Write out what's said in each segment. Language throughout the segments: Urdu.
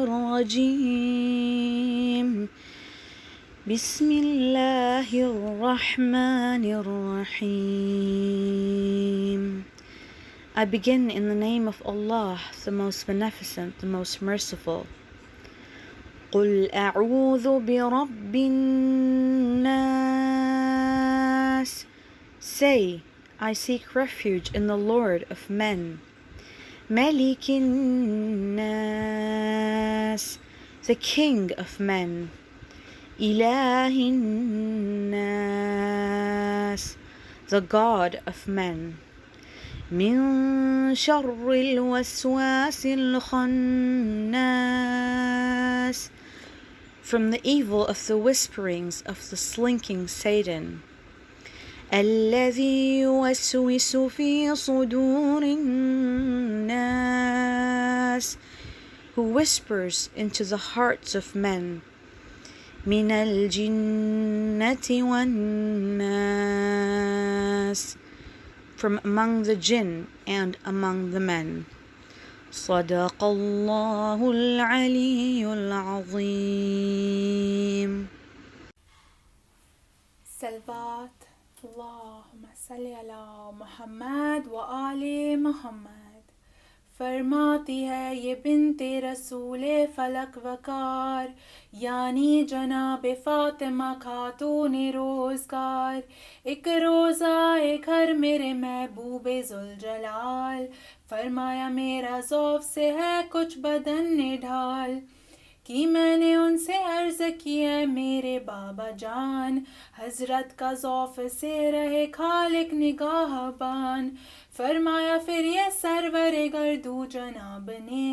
الرجيم بسم الله الرحمن الرحيم. I begin in the name of Allah, the most beneficent, the most merciful. قُلْ أَعُوذُ بِرَبِّ النَّاسِ. Say, I seek refuge in the Lord of men. مَلِكِ النَّاسِ, the King of men. إِلَهِ النَّاسِ, the God of men. مِن شَرِّ الْوَسْوَاسِ الْخَنَّاسِ, from the evil of the whisperings of the slinking Satan. الَّذِي يُوَسْوِسُ فِي صُدُورِ النَّاسِ, who whispers into the hearts of men. مِنَ الْجِنَّةِ وَالنَّاسِ, from among the jinn and among the men. صدق الله العلي العظيم. صلوات اللهم صل علی محمد و آل محمد. فرماتی ہے یہ بنت رسول فلک وقار، یعنی جناب فاطمہ خاتون روزگار. ایک روزہ ایک گھر میرے محبوب ذوالجلال، فرمایا میرا ذوف سے ہے کچھ بدن نڈھال. کہ میں نے ان سے عرض کی ہے میرے بابا جان، حضرت کا ذوف سے رہے خالق نگاہ بان. فرمایا پھر یہ سرور گردو جناب نے،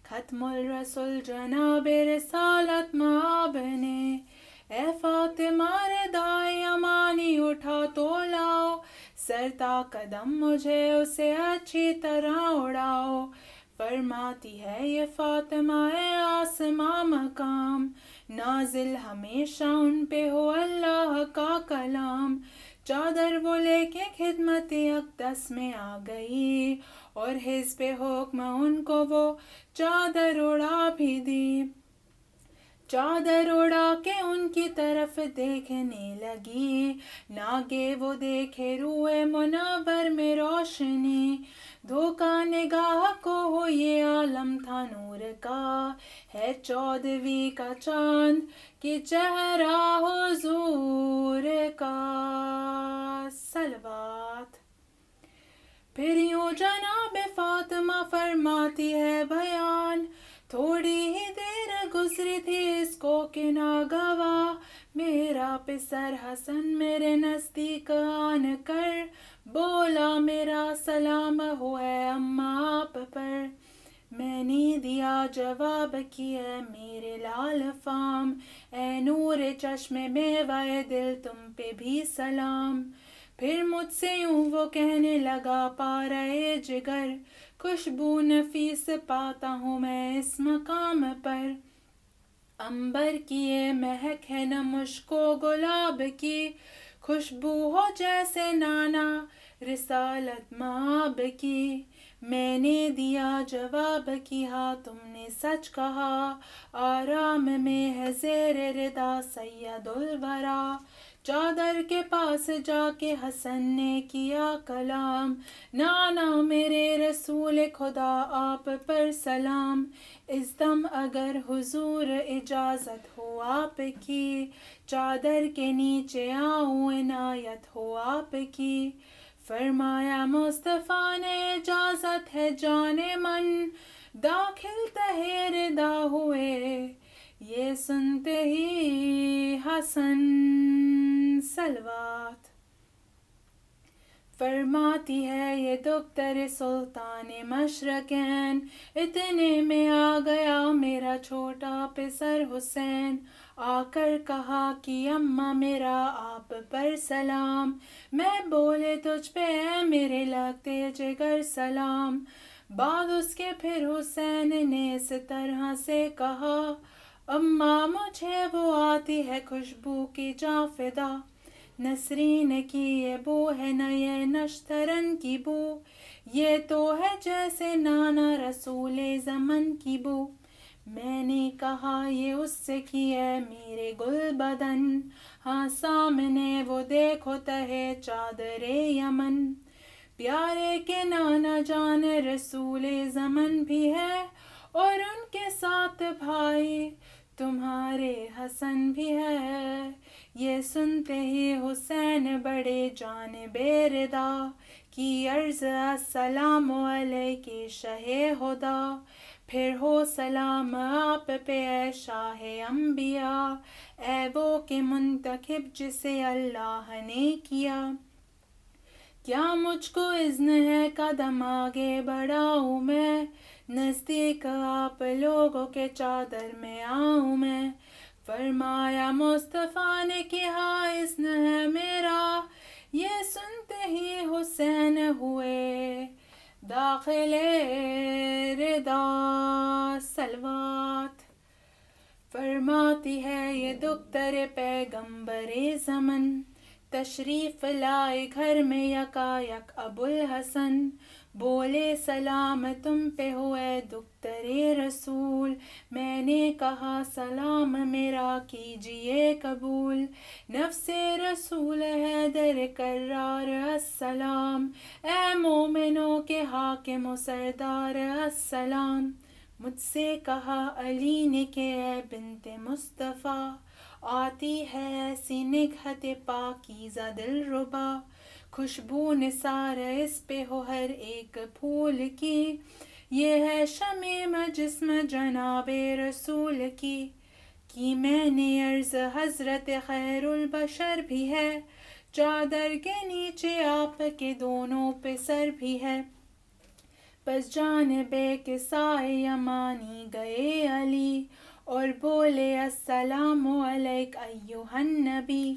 ختم الرسول جناب رسالت مآب نے. اے فاطمہ ردائے امانی اٹھا تو لاؤ، سر تا قدم مجھے اسے اچھی طرح اڑاؤ. فرماتی ہے یہ فاطمہ اے آسماں مقام، نازل ہمیشہ ان پہ ہو اللہ کا کلام. چادر وہ لے کے خدمت اقدس میں آ گئی، اور حزب حکم ان کو وہ چادر اڑا بھی دی. چادر اڑا کے ان کی طرف دیکھنے لگی، ناگے وہ دیکھے روئے منور میں روشنی. دھوکا نگاہ کو ہو یہ عالم تھا نور کا، ہے 14ویں کا چاند کہ چہرہ حضور کا. صلوات. پھر یوں جناب فاطمہ فرماتی ہے بیان، تھوڑی ہی دیر گزری تھی اس کو کہ ناگواہ میرا پسر حسن میرے نزدیک آن کر بولا میرا سلام ہو اے اماں آپ پر. میں نے دیا جواب کی اے میرے لال فام، اے نور چشم میوہ دل تم پہ بھی سلام. پھر مجھ سے یوں وہ کہنے لگا پا رہے جگر، خوشبو نفیس پاتا ہوں میں اس مقام پر. عنبر کی یہ مہک ہے نہ مشک و گلاب کی، خوشبو ہو جیسے نانا رسالت مآب کی. میں نے دیا جواب کی ہاں تم نے سچ کہا، آرام میں ہے زیر ردا سید الورا. چادر کے پاس جا کے حسن نے کیا کلام، نانا میرے رسول خدا آپ پر سلام. اس دم اگر حضور اجازت ہو آپ کی، چادر کے نیچے آؤں عنایت ہو آپ کی. فرمایا مصطفیٰ نے اجازت ہے جان من، داخل تہے ردا ہوئے یہ سنتے ہی حسن. صلوات. فرماتی ہے یہ دختر سلطان مشرقین، اتنے میں آ گیا میرا چھوٹا پسر حسین. آ کر کہا کہ اماں میرا آپ پر سلام، میں بولے تجھ پہ اے میرے لگتے جگر سلام. بعد اس کے پھر حسین نے اس طرح سے کہا، اماں مجھے وہ آتی ہے خوشبو کی جاں فدا، نسرین کی یہ بو ہے نہ یہ نشترن کی بو، یہ تو ہے جیسے نانا رسول زمن کی بو. میں نے کہا یہ اس سے کی ہے میرے گل بدن، ہاں سامنے وہ دیکھو تہے چادر یمن، پیارے کے نانا جان رسول زمن بھی ہے، اور ان کے ساتھ بھائی تمہارے حسن بھی ہے۔ یہ سنتے ہی حسین بڑے جانب ردا، کی عرض السلام علیک شہ ہدا، پھر ہو سلام آپ پہ اے شاہ انبیاء، اے وہ کہ منتخب جسے اللہ نے کیا۔ کیا مجھ کو اذن ہے قدم آگے بڑھاؤں میں، نزدیک آپ لوگوں کے چادر میں آؤں میں، فرمایا مصطفیٰ نے کہ ہاں اذن ہے میرا، یہ سنتے ہی حسین ہوئے داخل ردا، صلوات۔ فرماتی ہے یہ دختر پیغمبر زمن، تشریف لائے گھر میں یکایک ابوالحسن، بولے سلام تم پہ ہوئے دختر رسول، میں نے کہا سلام میرا کیجئے قبول، نفس رسول حیدر کرار السلام، اے مومنوں کے حاکم و سردار السلام، مجھ سے کہا علی نے کہ اے بنت مصطفیٰ، آتی ہے ایسی نکہت پاکیزہ دلربا، خوشبو نثار اس پہ ہو ہر ایک پھول کی، یہ ہے شمیم جسم جناب رسول کی میں نے عرض حضرت خیر البشر بھی ہے، چادر کے نیچے آپ کے دونوں پہ سر بھی ہے، پس جانب کسائے یمانی گئے علی، اور بولے السلام علیک ایھا النبی،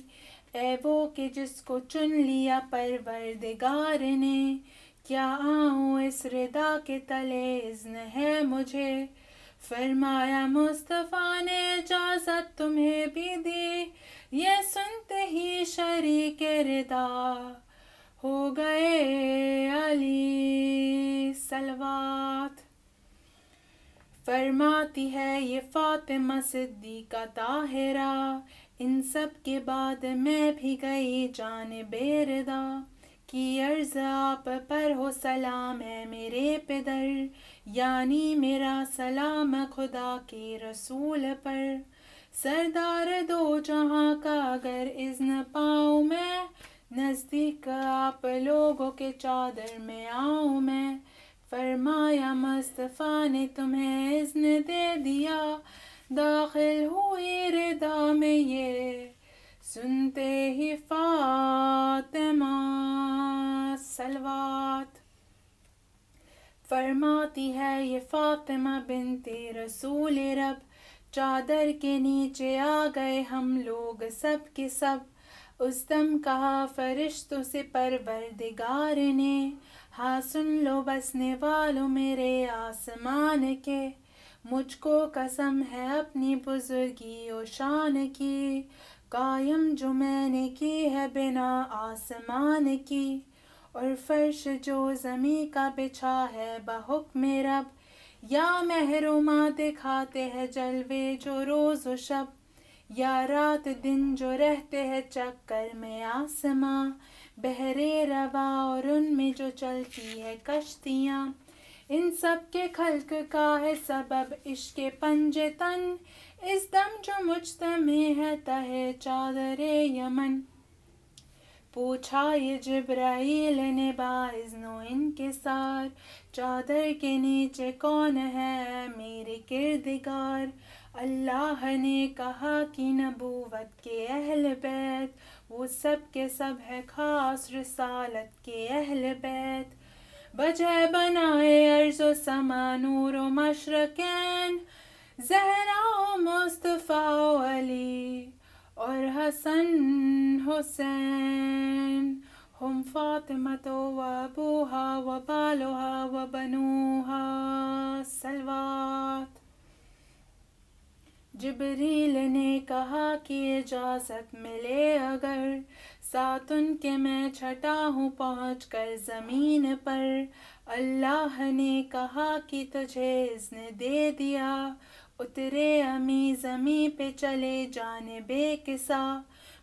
اے وہ کہ جس کو چن لیا پروردگار نے، کیا آؤں اس ردا کے تلے اذن ہے مجھے، فرمایا مصطفیٰ نے اجازت تمہیں بھی دی، یہ سنتے ہی شریک ردا ہو گئے علی، صلوات۔ فرماتی ہے یہ فاطمہ صدیقہ طاہرہ، ان سب کے بعد میں بھی گئی جانب ردا، کی عرض آپ پر ہو سلام ہے میرے پدر، یعنی میرا سلام خدا کے رسول پر، سردار دو جہاں کا اگر اذن پاؤں میں، نزدیک آپ لوگوں کے چادر میں آؤں میں، فرمایا مصطفیٰ نے تمہیں اذن دے دیا، داخل ہوئی ردا میں یہ سنتے ہی فاطمہ، صلوات۔ فرماتی ہے یہ فاطمہ بنت رسول رب، چادر کے نیچے آ گئے ہم لوگ سب کے سب، اس دم کہا فرشتوں سے پروردگار نے، ہاں سن لو بسنے والوں میرے آسمان کے، مجھ کو قسم ہے اپنی بزرگی و شان کی، قائم جو میں نے کی ہے بنا آسمان کی، اور فرش جو زمیں کا بچھا ہے بحکم رب، یا محرومہ دکھاتے ہیں جلوے جو روز و شب، یا رات دن جو رہتے ہیں چکر میں آسماں، بحرے رواں اور ان میں جو چلتی ہے کشتیاں، ان سب کے خلق کا ہے سبب عشق پنج تن، اس دم جو مجتمع ہے تہہ چادر یمن، پوچھا یہ جبرائیل نے باذن و انکسار، چادر کے نیچے کون ہے میرے کردگار، اللہ نے کہا کہ نبوت کے اہل بیت، وہ سب کے سب ہے خاص رسالت کے اہل بیت، بجائے بنائے ارض و سما نور و مشرقین، زہرا و مصطفیٰ و علی اور حسن حسین، ہم فاطمۃ و ابوہا و بالہا و بنوہا، صلوات۔ جبریل نے کہا کہ اجازت ملے اگر، ساتھ ان کے میں چھٹا ہوں پہنچ کر زمین پر، اللہ نے کہا کہ تجھے اذن دے دیا، اترے امی زمیں پہ چلے جانب کسا،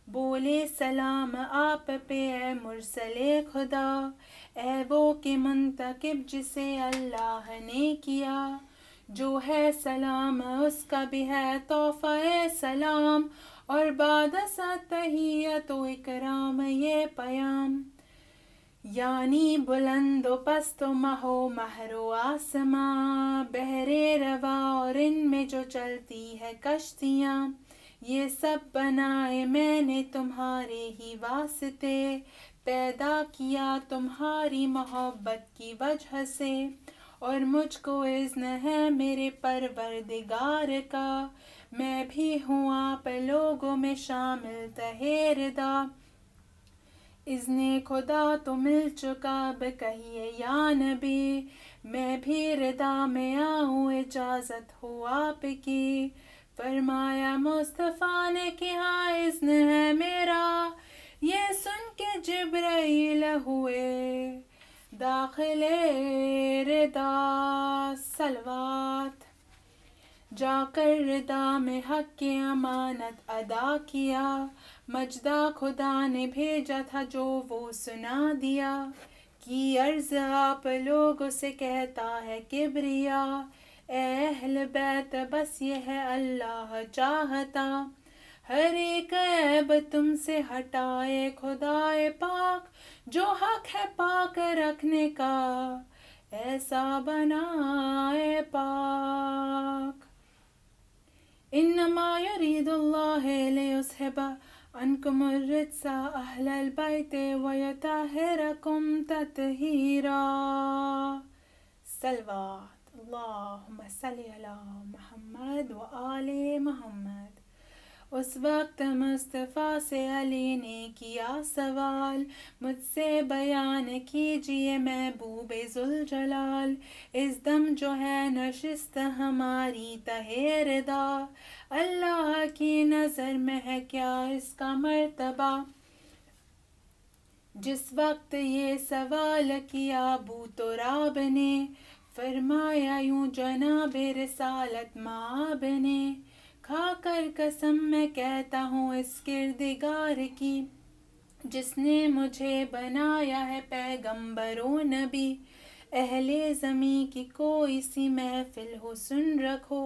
بولے سلام آپ پہ اے مرسل خدا، اے وہ کہ منتخب جسے اللہ نے کیا، جو ہے سلام اس کا بھی ہے تحفہ سلام، اور بعد ازاں تحیت و اکرام یہ پیام، یعنی بلند و پست و مہ و مہر و آسماں، بحر روا اور ان میں جو چلتی ہے کشتیاں، یہ سب بنائے میں نے تمہارے ہی واسطے، پیدا کیا تمہاری محبت کی وجہ سے، اور مجھ کو اذن ہے میرے پروردگار کا، میں بھی ہوں آپ لوگوں میں شامل تہے ردا، اذن خدا تو مل چکا اب کہیے یا نبی، میں بھی ردا میں آؤں اجازت ہو آپ کی، فرمایا مصطفیٰ نے کہ ہاں اذن ہے میرا، یہ سن کے جبرائیل ہوئے داخل ردا، صلوات، جا کر ردا میں حق کی امانت ادا کیا، مجدہ خدا نے بھیجا تھا جو وہ سنا دیا، کی عرض آپ لوگوں سے کہتا ہے کبریا، اے اہل بیت بس یہ ہے اللہ چاہتا، ہر ایک عیب تم سے ہٹائے خدائے پاک، جو حق ہے پاک رکھنے کا ایسا بنائے پاک، انما یرید اللہ لیذھب عنکم الرجس اہل البیت ویطہرکم تطہیرا، صلوات، اللہم صلی علی محمد وآل محمد۔ اس وقت مصطفیٰ سے علی نے کیا سوال، مجھ سے بیان کیجئے محبوب ذوالجلال، اس دم جو ہے نشست ہماری تہے ردا، اللہ کی نظر میں ہے کیا اس کا مرتبہ، جس وقت یہ سوال کیا ابو تراب نے، فرمایا یوں جناب رسالت مآب نے، کھا کر قسم میں کہتا ہوں اس کردگار کی، جس نے مجھے بنایا ہے پیغمبر و نبی، اہل زمیں کی کوئی سی محفل ہو سن رکھو،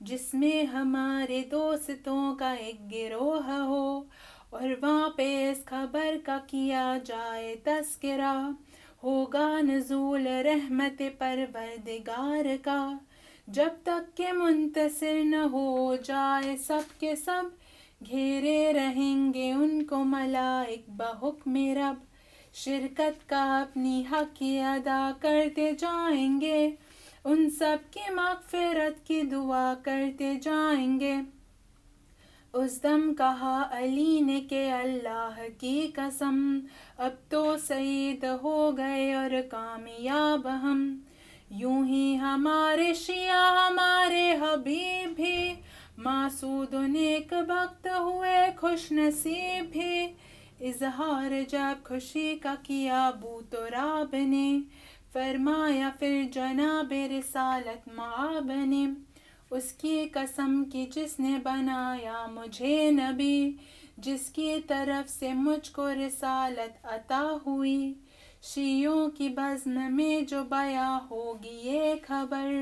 جس میں ہمارے دوستوں کا ایک گروہ ہو، اور وہاں پہ اس خبر کا کیا جائے تذکرہ، ہوگا نزول رحمت پروردگار کا، جب تک کہ منتصر نہ ہو جائے سب کے سب، گھیرے رہیں گے ان کو ملائک بحکم رب، شرکت کا اپنی حق ادا کرتے جائیں گے، ان سب کی مغفرت کی دعا کرتے جائیں گے، اس دم کہا علی نے کہ اللہ کی قسم، اب تو سعید ہو گئے اور کامیاب ہم، یوں ہی ہمارے شیعہ ہمارے حبیب بھی، معصود و نیک بخت ہوئے خوش نصیب بھی، اظہار جب خوشی کا کیا ابو تراب نے، فرمایا پھر جناب رسالت مآب نے، اس کی قسم کی جس نے بنایا مجھے نبی، جس کی طرف سے مجھ کو رسالت عطا ہوئی، شیعوں کی بزم میں جو بیاں ہوگی یہ خبر،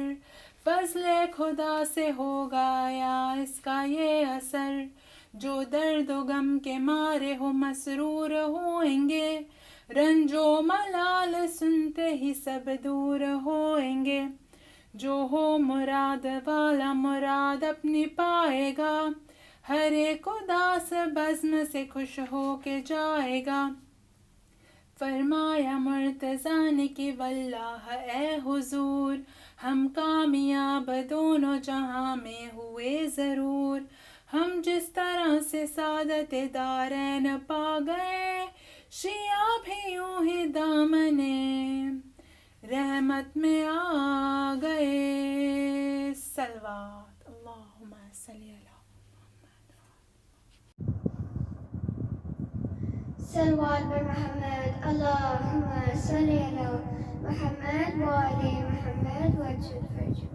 فضل خدا سے ہوگا یا اس کا یہ اثر، جو درد و غم کے مارے ہو مسرور ہوئیں گے، رنج و ملال سنتے ہی سب دور ہوئیں گے، جو ہو مراد والا مراد اپنی پائے گا، ہر ایک اداس بزم سے خوش ہو کے جائے گا، فرمایا مرتضیٰ نے کہ واللہ اے حضور، ہم کامیاب دونوں جہاں میں ہوئے ضرور، ہم جس طرح سے سعادت دارین پا گئے، شیعہ بھی یوں ہی دامن رحمت میں آ گئے، صلوات، اللہم صلی علی صلوات پر محمد، اللہم صلی علی محمد وآل محمد وجل فرجہ۔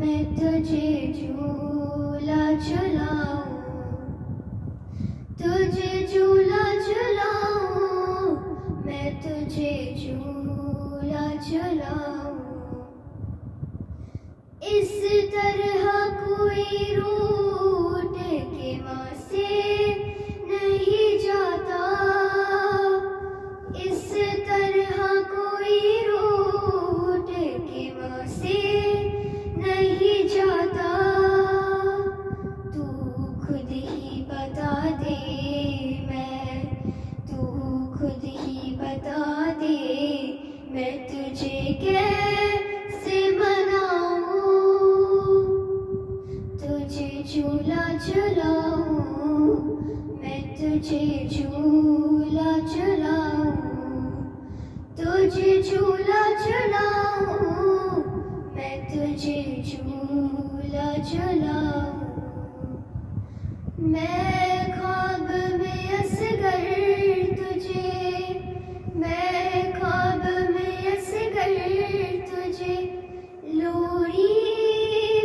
میں تجھے جھولا جھلاؤں تجھے جھولا جھلاؤں میں تجھے جھولا جھلاؤں اس طرح کوئی روٹ کے وہاں سے نہیں جاتا اس طرح کوئی روٹ کے وہاں سے نہیں جاتا تو خود ہی بتا دے تو خود ہی بتا دے میں تجھے کیسے مناؤں تجھے جھولا جھلاؤں میں تجھے جھولا جھلاؤں تجھے جھولا جھلاؤں میں تجھے جھولا جھلاؤں میں خواب میں اصغر تجھے میں خواب میں اصغر تجھے لوری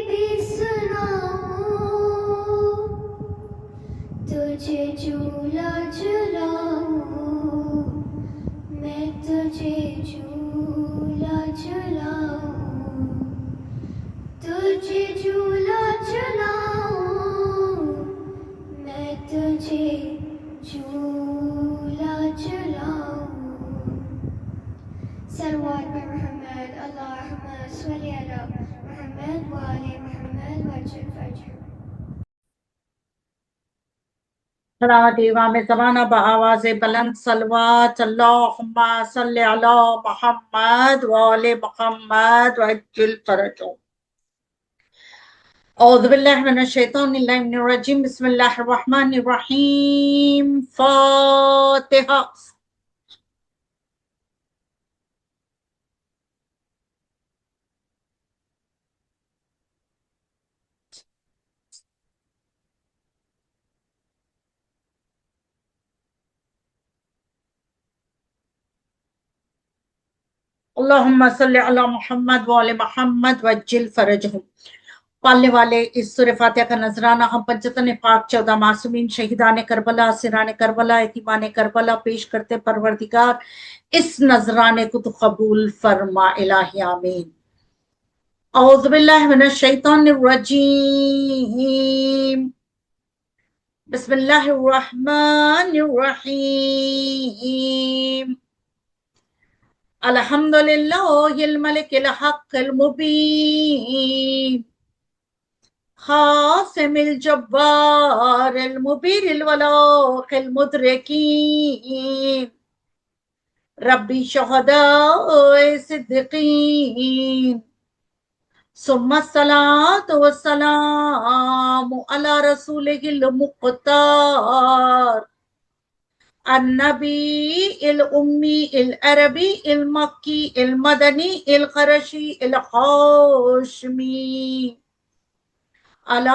بھی سناؤں تجھے جھولا جھلاؤں میں تجھے جھولا جھلاؤں تجھے جھولا جھلاؤں میں تجھے جھولا جھلاؤں صلوات پر محمد اللہم صلی علی محمد وآل محمد وجل فجر قرأت امام زمانہ بآواز بلند صلوات اللہم صلی علی محمد وآل محمد وعجل فرجہ اعوذ باللہ من الشیطان الرجیم بسم اللہ الرحمن الرحیم فاتحہ اللہم صلی علی محمد وآل محمد وعجل فرجہم پالنے والے اس سورہ فاتحہ کا نذرانہ ہم پنجتن پاک 14 معصومین شہیدان کربلا اسیران کربلا یتیمان کربلا پیش کرتے پروردگار اس نذرانے کو تو قبول فرما الہی آمین اعوذ باللہ من الشیطان الرجیم بسم اللہ الرحمن الرحیم الحمدللہ الملک الحق المبین خاسم الجبار المبیر الولاق المدرکین ربی شہداء صدقین ثم الصلاة والسلام علی رسولہ المختار النبی الامی العربی المکی المدنی القرشی الحاشمی علی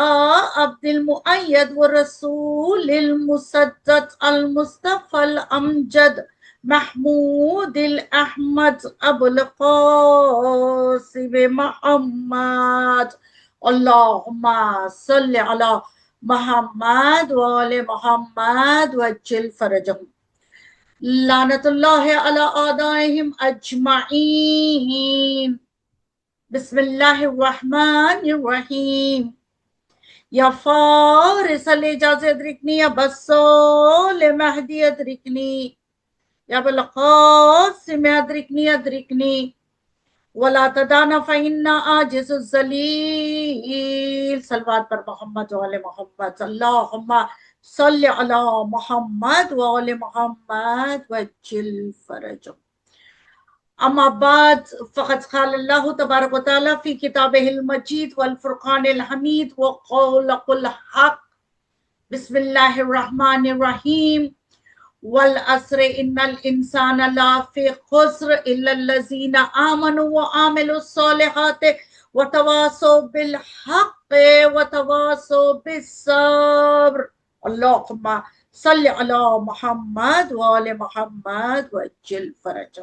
عبد المؤید والرسول المسدد المصطفى الامجد محمود الاحمد ابو القاسم محمد اللہم صلی علی محمد وآل محمد وعجل فرجہم لعنت اللہ علی اعدائہم اجمعین بسم اللہ الرحمن الرحیم یا فارس الإجاز ادرکنی یا بسول مہدی ادرکنی یا بالقاسم ادرکنی ولا تدانا فإنا عاجز الذلیل صلوات پر محمد وآل محمد اللہم صلی علی محمد وآل محمد وعجل فرجہ اما بعد فقد قال اللہ تبارک وتعالی فی کتابہ المجید والفرقان الحمید وقولق الحق بسم اللہ الرحمن الرحیم والعصر ان الانسان لفی خسر الا الذین آمنوا وعملوا الصالحات وتواصوا بالحق وتواصوا بالصبر اللہم صلی علی محمد وآل محمد وعجل فرجہ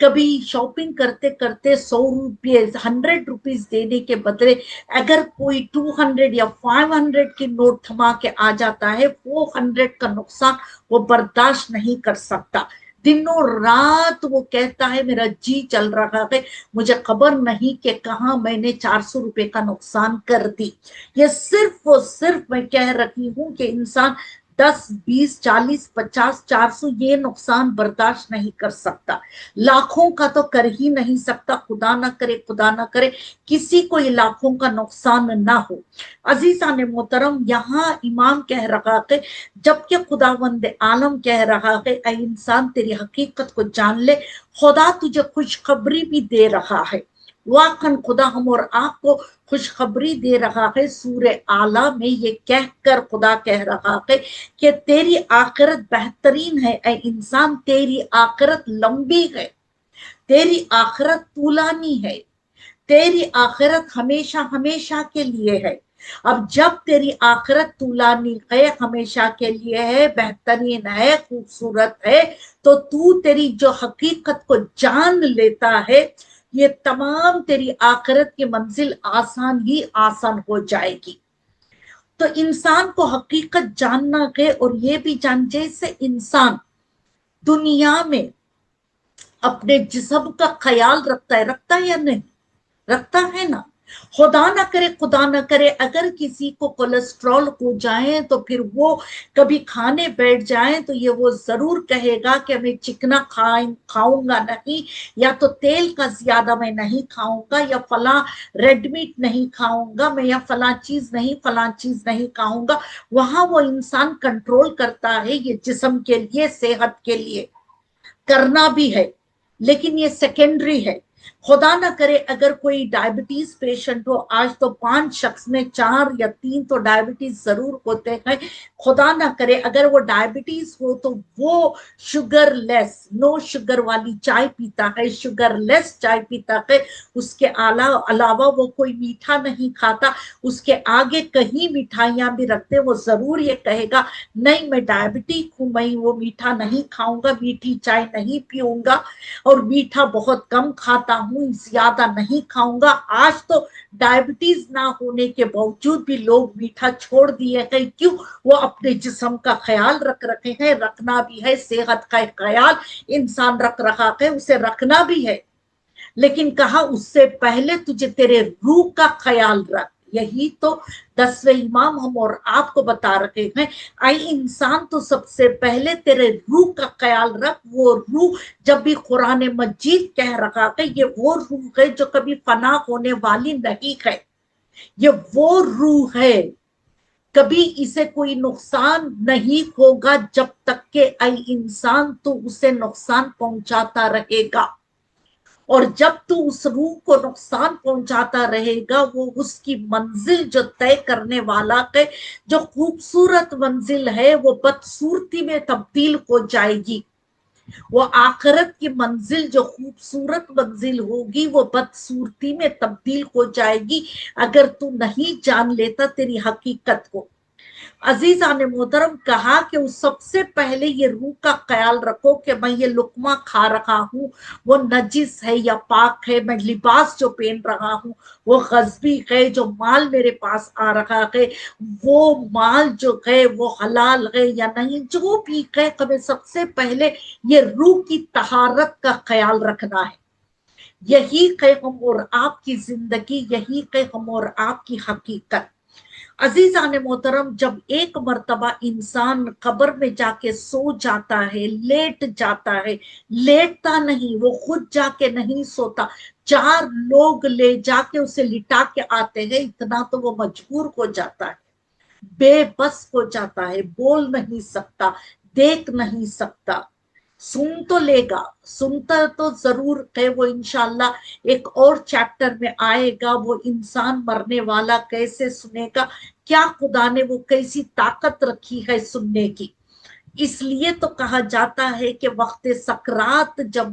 کبھی شاپنگ کرتے کرتے 100 روپے 100 روپیز دینے کے بدلے اگر کوئی 200 یا 500 کی نوٹ تھما کے آ جاتا ہے، وہ 100 کا نقصان وہ برداشت نہیں کر سکتا. دنوں رات وہ کہتا ہے میرا جی چل رہا ہے، مجھے خبر نہیں کہ کہاں میں نے 400 روپے کا نقصان کر دی. یہ صرف اور صرف میں کہہ رہی ہوں کہ انسان 10 20 40 50 400 یہ نقصان برداشت نہیں کر سکتا. لاکھوں کا تو کر ہی نہیں سکتا. خدا نہ کرے کسی کو یہ لاکھوں کا نقصان نہ ہو. عزیزان محترم، یہاں امام کہہ رہا ہے جبکہ خداوند عالم کہہ رہا ہے اے انسان تیری حقیقت کو جان لے، خدا تجھے خوشخبری بھی دے رہا ہے. واقعاً خدا ہم اور آپ کو خوشخبری دے رہا ہے. سورہ اعلیٰ میں یہ کہہ کر خدا کہہ رہا ہے کہ تیری آخرت بہترین ہے اے انسان، تیری آخرت لمبی ہے، تیری آخرت طولانی ہے، تیری آخرت ہمیشہ ہمیشہ کے لیے ہے. اب جب تیری آخرت طولانی ہے، ہمیشہ کے لیے ہے، بہترین ہے، خوبصورت ہے، تو تو تیری جو حقیقت کو جان لیتا ہے، یہ تمام تیری آخرت کی منزل آسان ہی آسان ہو جائے گی. تو انسان کو حقیقت جاننا ہے، اور یہ بھی جان جیسے انسان دنیا میں اپنے جسم کا خیال رکھتا ہے یا نہیں رکھتا ہے نا. خدا نہ کرے اگر کسی کو کولیسٹرول ہو جائے تو پھر وہ کبھی کھانے بیٹھ جائیں تو یہ وہ ضرور کہے گا کہ میں چکنا کھاؤں گا نہیں، یا تو تیل کا زیادہ میں نہیں کھاؤں گا، یا فلاں ریڈ میٹ نہیں کھاؤں گا میں، یا فلاں چیز نہیں کھاؤں گا. وہاں وہ انسان کنٹرول کرتا ہے. یہ جسم کے لیے، صحت کے لیے کرنا بھی ہے، لیکن یہ سیکنڈری ہے. خدا نہ کرے اگر کوئی ڈائبٹیز پیشنٹ ہو، آج تو 5 شخص میں 4 یا 3 تو ڈائبٹیز ضرور ہوتے ہیں. خدا نہ کرے اگر وہ ڈائبٹیز ہو تو وہ شوگر لیس، نو شوگر والی چائے پیتا ہے، شوگر لیس چائے پیتا ہے. اس کے علاوہ وہ کوئی میٹھا نہیں کھاتا. اس کے آگے کہیں مٹھائیاں بھی رکھتے، وہ ضرور یہ کہے گا نہیں میں ڈائبٹیک ہوں، میں وہ میٹھا نہیں کھاؤں گا، میٹھی چائے نہیں پیوں گا، اور میٹھا بہت کم کھاتا ہوں، زیادہ نہیں کھاؤں گا. آج تو ڈائبٹیز نہ ہونے کے باوجود بھی لوگ میٹھا چھوڑ دیے ہیں. کیوں؟ وہ اپنے جسم کا خیال رکھ رہے ہیں. رکھنا بھی ہے، صحت کا خیال انسان رکھ رہا ہے، اسے رکھنا بھی ہے، لیکن کہا اس سے پہلے تجھے تیرے روح کا خیال رکھ. یہی تو 10ویں امام ہم اور آپ کو بتا رہے ہیں اے انسان تو سب سے پہلے تیرے روح کا خیال رکھ. وہ روح جب بھی قرآن مجید کہہ رہا ہے یہ وہ روح ہے جو کبھی فنا ہونے والی نہیں ہے. یہ وہ روح ہے، کبھی اسے کوئی نقصان نہیں ہوگا جب تک کہ اے انسان تو اسے نقصان پہنچاتا رہے گا. اور جب تو اس روح کو نقصان پہنچاتا رہے گا، وہ اس کی منزل جو طے کرنے والا ہے، جو خوبصورت منزل ہے، وہ بدصورتی میں تبدیل ہو جائے گی. وہ آخرت کی منزل جو خوبصورت منزل ہوگی وہ بدصورتی میں تبدیل ہو جائے گی اگر تو نہیں جان لیتا تیری حقیقت کو. عزیزان محترم، کہا کہ سب سے پہلے یہ روح کا خیال رکھو کہ میں یہ لقمہ کھا رہا ہوں وہ نجس ہے یا پاک ہے، میں لباس جو پہن رہا ہوں وہ غصبی ہے، جو مال میرے پاس آ رہا ہے وہ مال جو ہے وہ حلال ہے یا نہیں. جو بھی ہے ہمیں سب سے پہلے یہ روح کی طہارت کا خیال رکھنا ہے. یہی ہے ہم اور آپ کی زندگی، یہی ہے ہم اور آپ کی حقیقت. عزیزان محترم، جب ایک مرتبہ انسان قبر میں جا کے سو جاتا ہے، لیٹ جاتا ہے، لیٹتا نہیں، وہ خود جا کے نہیں سوتا، 4 لوگ لے جا کے اسے لٹا کے آتے ہیں، اتنا تو وہ مجبور ہو جاتا ہے، بے بس ہو جاتا ہے، بول نہیں سکتا، دیکھ نہیں سکتا. سن تو لے گا، سنتا تو ضرور ہے وہ، انشاءاللہ ایک اور چیپٹر میں آئے گا. وہ انسان مرنے والا کیسے سنے گا، کیا خدا نے وہ کیسی طاقت رکھی ہے سننے کی. اس لیے تو کہا جاتا ہے کہ وقت سکرات جب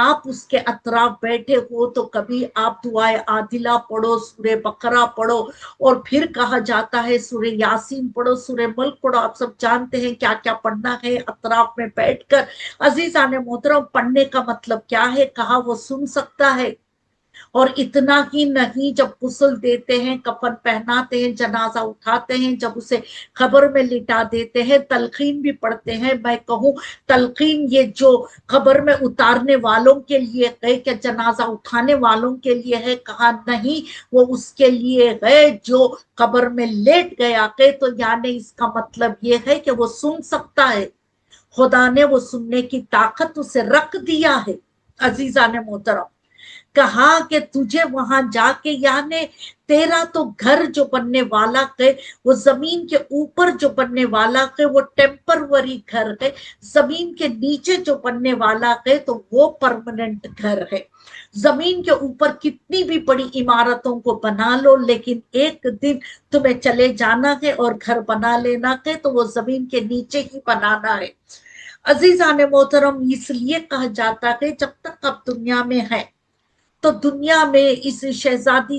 آپ اس کے اطراف بیٹھے ہو تو کبھی آپ دعائے عادلہ پڑھو، سورہ بقرہ پڑھو، اور پھر کہا جاتا ہے سورہ یاسین پڑھو، سورہ ملک پڑھو۔ آپ سب جانتے ہیں کیا کیا پڑھنا ہے اطراف میں بیٹھ کر۔ عزیزان محترم، پڑھنے کا مطلب کیا ہے؟ کہا وہ سن سکتا ہے۔ اور اتنا ہی نہیں، جب غسل دیتے ہیں، کفن پہناتے ہیں، جنازہ اٹھاتے ہیں، جب اسے قبر میں لٹا دیتے ہیں، تلقین بھی پڑھتے ہیں۔ میں کہوں تلقین یہ جو قبر میں اتارنے والوں کے لیے ہے کہ جنازہ اٹھانے والوں کے لیے ہے؟ کہا نہیں، وہ اس کے لیے ہے جو قبر میں لیٹ گیا ہے۔ تو یعنی اس کا مطلب یہ ہے کہ وہ سن سکتا ہے، خدا نے وہ سننے کی طاقت اسے رکھ دیا ہے۔ عزیزان محترم، کہا کہ تجھے وہاں جا کے، یعنی تیرا تو گھر جو بننے والا ہے وہ زمین کے اوپر جو بننے والا ہے وہ ٹیمپروری گھر ہے، زمین کے نیچے جو بننے والا ہے تو وہ پرماننٹ گھر ہے۔ زمین کے اوپر کتنی بھی بڑی عمارتوں کو بنا لو، لیکن ایک دن تمہیں چلے جانا ہے اور گھر بنا لینا ہے، تو وہ زمین کے نیچے ہی بنانا ہے۔ عزیزان محترم، اس لیے کہا جاتا ہے جب تک آپ دنیا میں ہیں تو دنیا میں اس شہزادی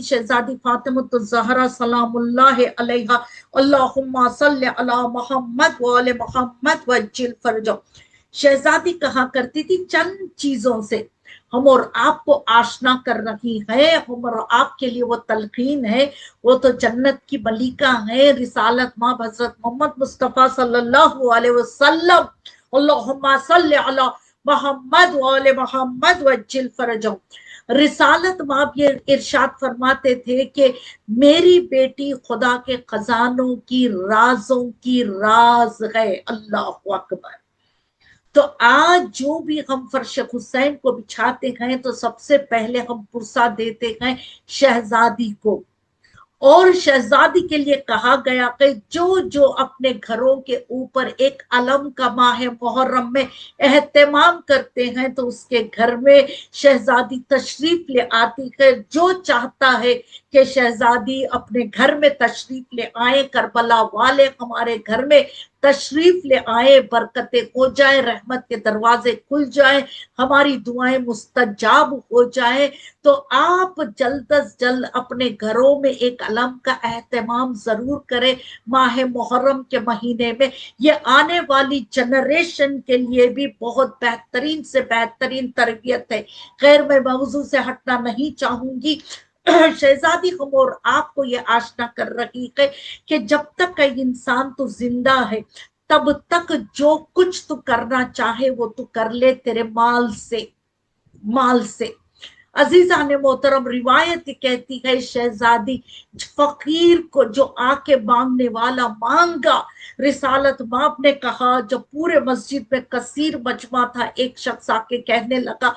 فاطمۃ الزہرا سلام اللہ علیہا، اللہم صلی علی محمد وآل محمد وعجل فرجہ، شہزادی کہا کرتی تھی چند چیزوں سے ہم اور آپ کو آشنا کر رہی ہے، ہم اور آپ کے لیے وہ تلقین ہے، وہ تو جنت کی ملکہ ہے، رسالت ماں حضرت محمد مصطفیٰ صلی اللہ علیہ وسلم، اللہم صلی علی محمد وآل محمد وعجل فرجہ۔ رسالت ماں یہ ارشاد فرماتے تھے کہ میری بیٹی خدا کے خزانوں کی رازوں کی راز ہے۔ اللہ اکبر۔ تو آج جو بھی ہم فرش حسین کو بچھاتے ہیں تو سب سے پہلے ہم پرسہ دیتے ہیں شہزادی کو، اور شہزادی کے لیے کہا گیا کہ جو اپنے گھروں کے اوپر ایک علم کا ماہ محرم میں اہتمام کرتے ہیں تو اس کے گھر میں شہزادی تشریف لے آتی ہے۔ جو چاہتا ہے کہ شہزادی اپنے گھر میں تشریف لے آئے، کربلا والے ہمارے گھر میں تشریف لے آئے، برکتیں ہو جائے، رحمت کے دروازے کھل جائیں، ہماری دعائیں مستجاب ہو جائیں، تو آپ جلد از جلد اپنے گھروں میں ایک علم کا اہتمام ضرور کریں ماہ محرم کے مہینے میں۔ یہ آنے والی جنریشن کے لیے بھی بہت بہترین سے بہترین تربیت ہے۔ خیر، میں موضوع سے ہٹنا نہیں چاہوں گی۔ شہزادی ہم اور آپ کو یہ آشنا کر رہی ہے کہ جب تک انسان تو زندہ ہے تب تک جو کچھ تو کرنا چاہے وہ تو کر لے تیرے مال سے۔ عزیزان محترم، روایت کہتی ہے شہزادی فقیر کو جو آ کے مانگنے والا مانگا، رسالت ماں نے کہا جب پورے مسجد میں کثیر مجمع تھا، ایک شخص آ کے کہنے لگا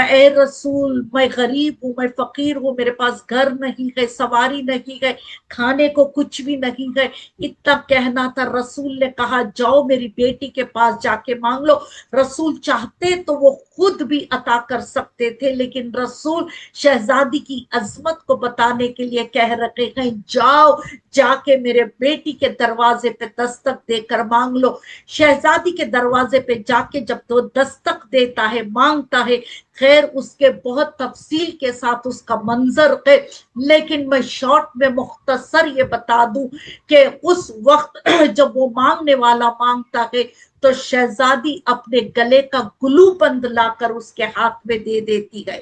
اے رسول، میں غریب ہوں، میں فقیر ہوں، میرے پاس گھر نہیں ہے، سواری نہیں ہے، کھانے کو کچھ بھی نہیں ہے۔ اتنا کہنا تھا، رسول نے کہا جاؤ میری بیٹی کے پاس جا کے مانگ لو۔ رسول چاہتے تو وہ خود بھی عطا کر سکتے تھے، لیکن رسول شہزادی کی عظمت کو بتانے کے لیے کہہ رہے ہیں جاؤ جا کے میرے بیٹی کے دروازے پہ دستک دے کر مانگ لو۔ شہزادی کے دروازے پہ جا کے جب تو دستک دیتا ہے، مانگتا ہے، خیر اس کے بہت تفصیل کے ساتھ اس کا منظر ہے، لیکن میں شارٹ میں مختصر یہ بتا دوں کہ اس وقت جب وہ مانگنے والا مانگتا ہے تو شہزادی اپنے گلے کا گلو بند لا کر اس کے ہاتھ میں دے دیتی ہے۔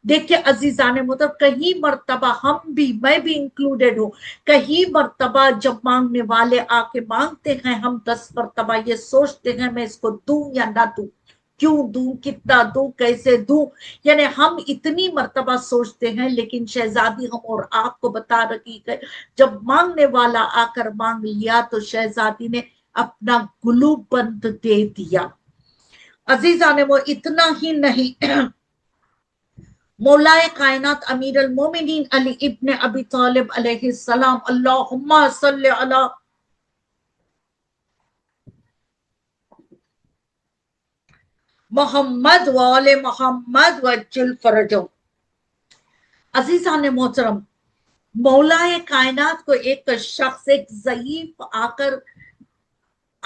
دیکھیں عزیزان محترم، کہیں مرتبہ ہم بھی، میں بھی انکلوڈیڈ ہوں، کہیں مرتبہ جب مانگنے والے آ کے مانگتے ہیں ہم 10 مرتبہ یہ سوچتے ہیں میں اس کو دوں یا نہ دوں، کیوں دوں، کتنا دوں، کیسے دوں، یعنی ہم اتنی مرتبہ سوچتے ہیں۔ لیکن شہزادی ہم اور آپ کو بتا رہی ہے جب مانگنے والا آ کر مانگ لیا تو شہزادی نے اپنا گلو بند دے دیا۔ عزیزان وہ اتنا ہی نہیں، مولا کائنات امیر المومنین علی ابن ابی طالب علیہ السلام، اللہم صلی علی محمد وآل محمد وعجل فرجہ۔ عزیزان محترم، مولا کائنات کو ایک شخص، ایک ضعیف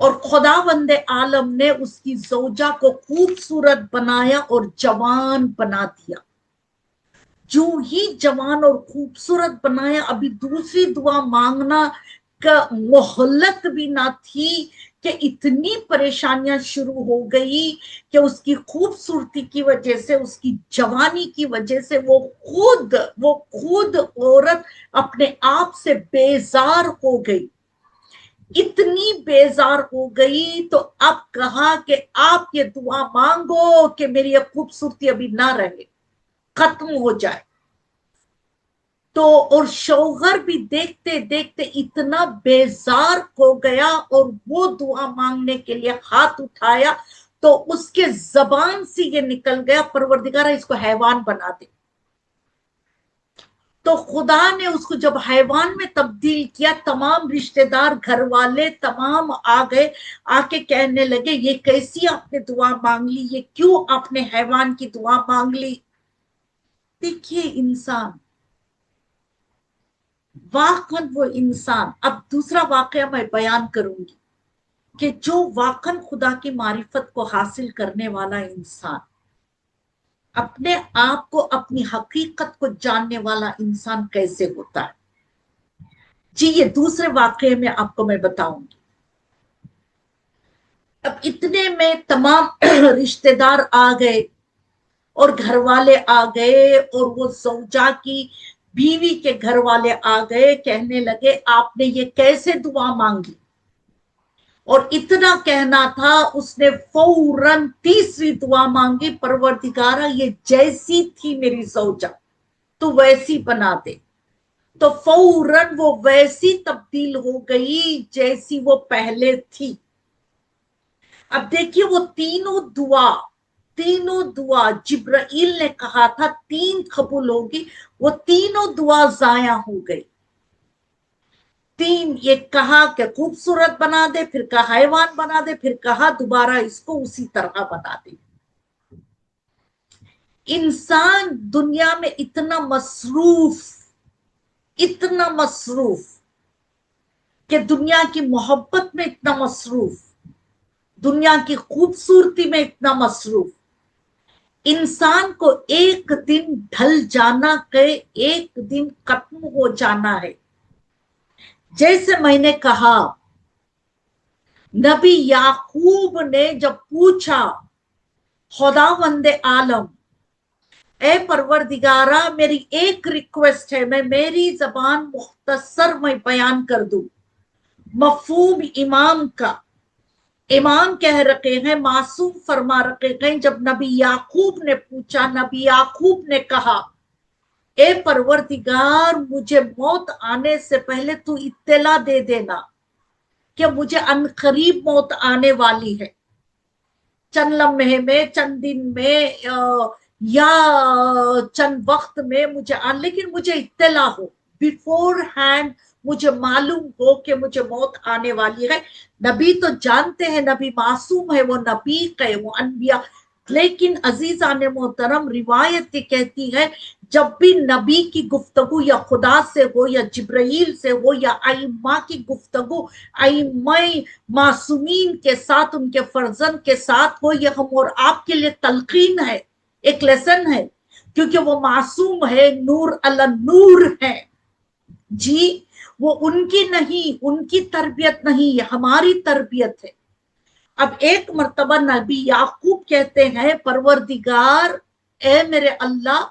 اور خداوند عالم نے اس کی زوجہ کو خوبصورت بنایا اور جوان بنا دیا. جو ہی جوان اور خوبصورت بنایا، ابھی دوسری دعا مانگنا کا مہلت بھی نہ تھی کہ اتنی پریشانیاں شروع ہو گئی کہ اس کی خوبصورتی کی وجہ سے، اس کی جوانی کی وجہ سے وہ خود عورت اپنے آپ سے بیزار ہو گئی. اتنی بیزار ہو گئی تو اب کہا کہ آپ یہ دعا مانگو کہ میری یہ خوبصورتی ابھی نہ رہے، ختم ہو جائے. تو اور شوہر بھی دیکھتے دیکھتے اتنا بیزار ہو گیا اور وہ دعا مانگنے کے لیے ہاتھ اٹھایا تو اس کے زبان سے یہ نکل گیا، پروردگارہ اس کو حیوان بنا دے. تو خدا نے اس کو جب حیوان میں تبدیل کیا، تمام رشتہ دار، گھر والے تمام آ گئے، آ کے کہنے لگے یہ کیسی آپ نے دعا مانگ لی، یہ کیوں آپ نے حیوان کی دعا مانگ لی. دیکھیے انسان، واقعاً وہ انسان. اب دوسرا واقعہ میں بیان کروں گی کہ جو واقعاً خدا کی معرفت کو حاصل کرنے والا انسان، اپنے آپ کو، اپنی حقیقت کو جاننے والا انسان کیسے ہوتا ہے. جی یہ دوسرے واقعے میں آپ کو میں بتاؤں گی. اب اتنے میں تمام رشتہ دار آ گئے اور گھر والے آ گئے اور وہ زوجہ کی بیوی کے گھر والے آ گئے، کہنے لگے آپ نے یہ کیسے دعا مانگی. اور اتنا کہنا تھا، اس نے فوراً تیسری دعا مانگی، پروردگارہ یہ جیسی تھی میری زوجہ تو ویسی بنا دے. تو فوراً وہ ویسی تبدیل ہو گئی جیسی وہ پہلے تھی. اب دیکھیے وہ تینوں دعا جبرائیل نے کہا تھا 3 قبول ہوگی، وہ تینوں دعا ضائع ہو گئی. 3 یہ کہا کہ خوبصورت بنا دے، پھر کہا حیوان بنا دے، پھر کہا دوبارہ اس کو اسی طرح بنا دے. انسان دنیا میں اتنا مصروف کہ دنیا کی محبت میں اتنا مصروف، دنیا کی خوبصورتی میں اتنا مصروف، انسان کو ایک دن ڈھل جانا کہ ایک دن ختم ہو جانا ہے. جیسے میں نے کہا، نبی یعقوب نے جب پوچھا خداوند عالم، اے پروردگارہ میری ایک ریکویسٹ ہے، میں میری زبان مختصر میں بیان کر دوں مفہوم امام کا. امام کہہ رہے ہیں، معصوم فرما رہے ہیں، جب نبی یعقوب نے پوچھا، نبی یعقوب نے کہا اے پروردگار مجھے موت آنے سے پہلے تو اطلاع دے دینا کہ مجھے عنقریب موت آنے والی ہے، چند لمحے میں، چند دن میں یا چند وقت میں لیکن مجھے اطلاع ہو، بیفور ہینڈ مجھے معلوم ہو کہ مجھے موت آنے والی ہے. نبی تو جانتے ہیں، نبی معصوم ہے، وہ نبی ہے، وہ انبیاء. لیکن عزیزان محترم، روایت یہ کہتی ہے جب بھی نبی کی گفتگو یا خدا سے ہو یا جبرائیل سے ہو یا ائمہ کی گفتگو ائمہ معصومین کے ساتھ، ان کے فرزند کے ساتھ ہو، یہ ہم اور آپ کے لیے تلقین ہے، ایک لیسن ہے، کیونکہ وہ معصوم ہے، نور علی نور ہے. جی وہ ان کی نہیں، ان کی تربیت نہیں، یہ ہماری تربیت ہے. اب ایک مرتبہ نبی یعقوب کہتے ہیں، پروردگار اے میرے اللہ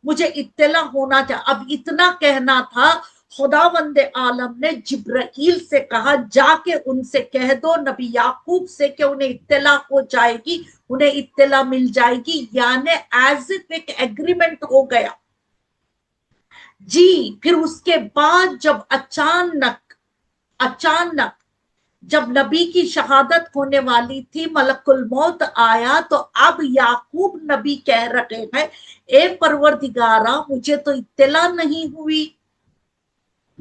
مجھے اطلاع ہونا چاہیے. اب اتنا کہنا تھا، خداوند عالم نے جبرائیل سے کہا جا کے ان سے کہہ دو نبی یعقوب سے کہ انہیں اطلاع ہو جائے گی، انہیں اطلاع مل جائے گی. یعنی ایز اف ایک ایگریمنٹ ہو گیا. جی پھر اس کے بعد جب اچانک جب نبی کی شہادت ہونے والی تھی، ملک الموت آیا، تو اب یعقوب نبی کہہ رہے ہیں اے پروردگارہ مجھے تو اطلاع نہیں ہوئی.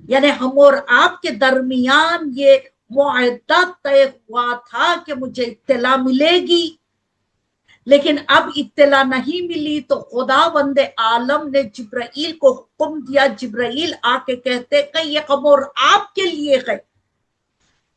یعنی ہم اور آپ کے درمیان یہ معاہدہ طے ہوا تھا کہ مجھے اطلاع ملے گی، لیکن اب اطلاع نہیں ملی. تو خداوند عالم نے جبرائیل کو حکم دیا، جبرائیل آ کے کہتے کہ یہ ہم اور آپ کے لیے ہے.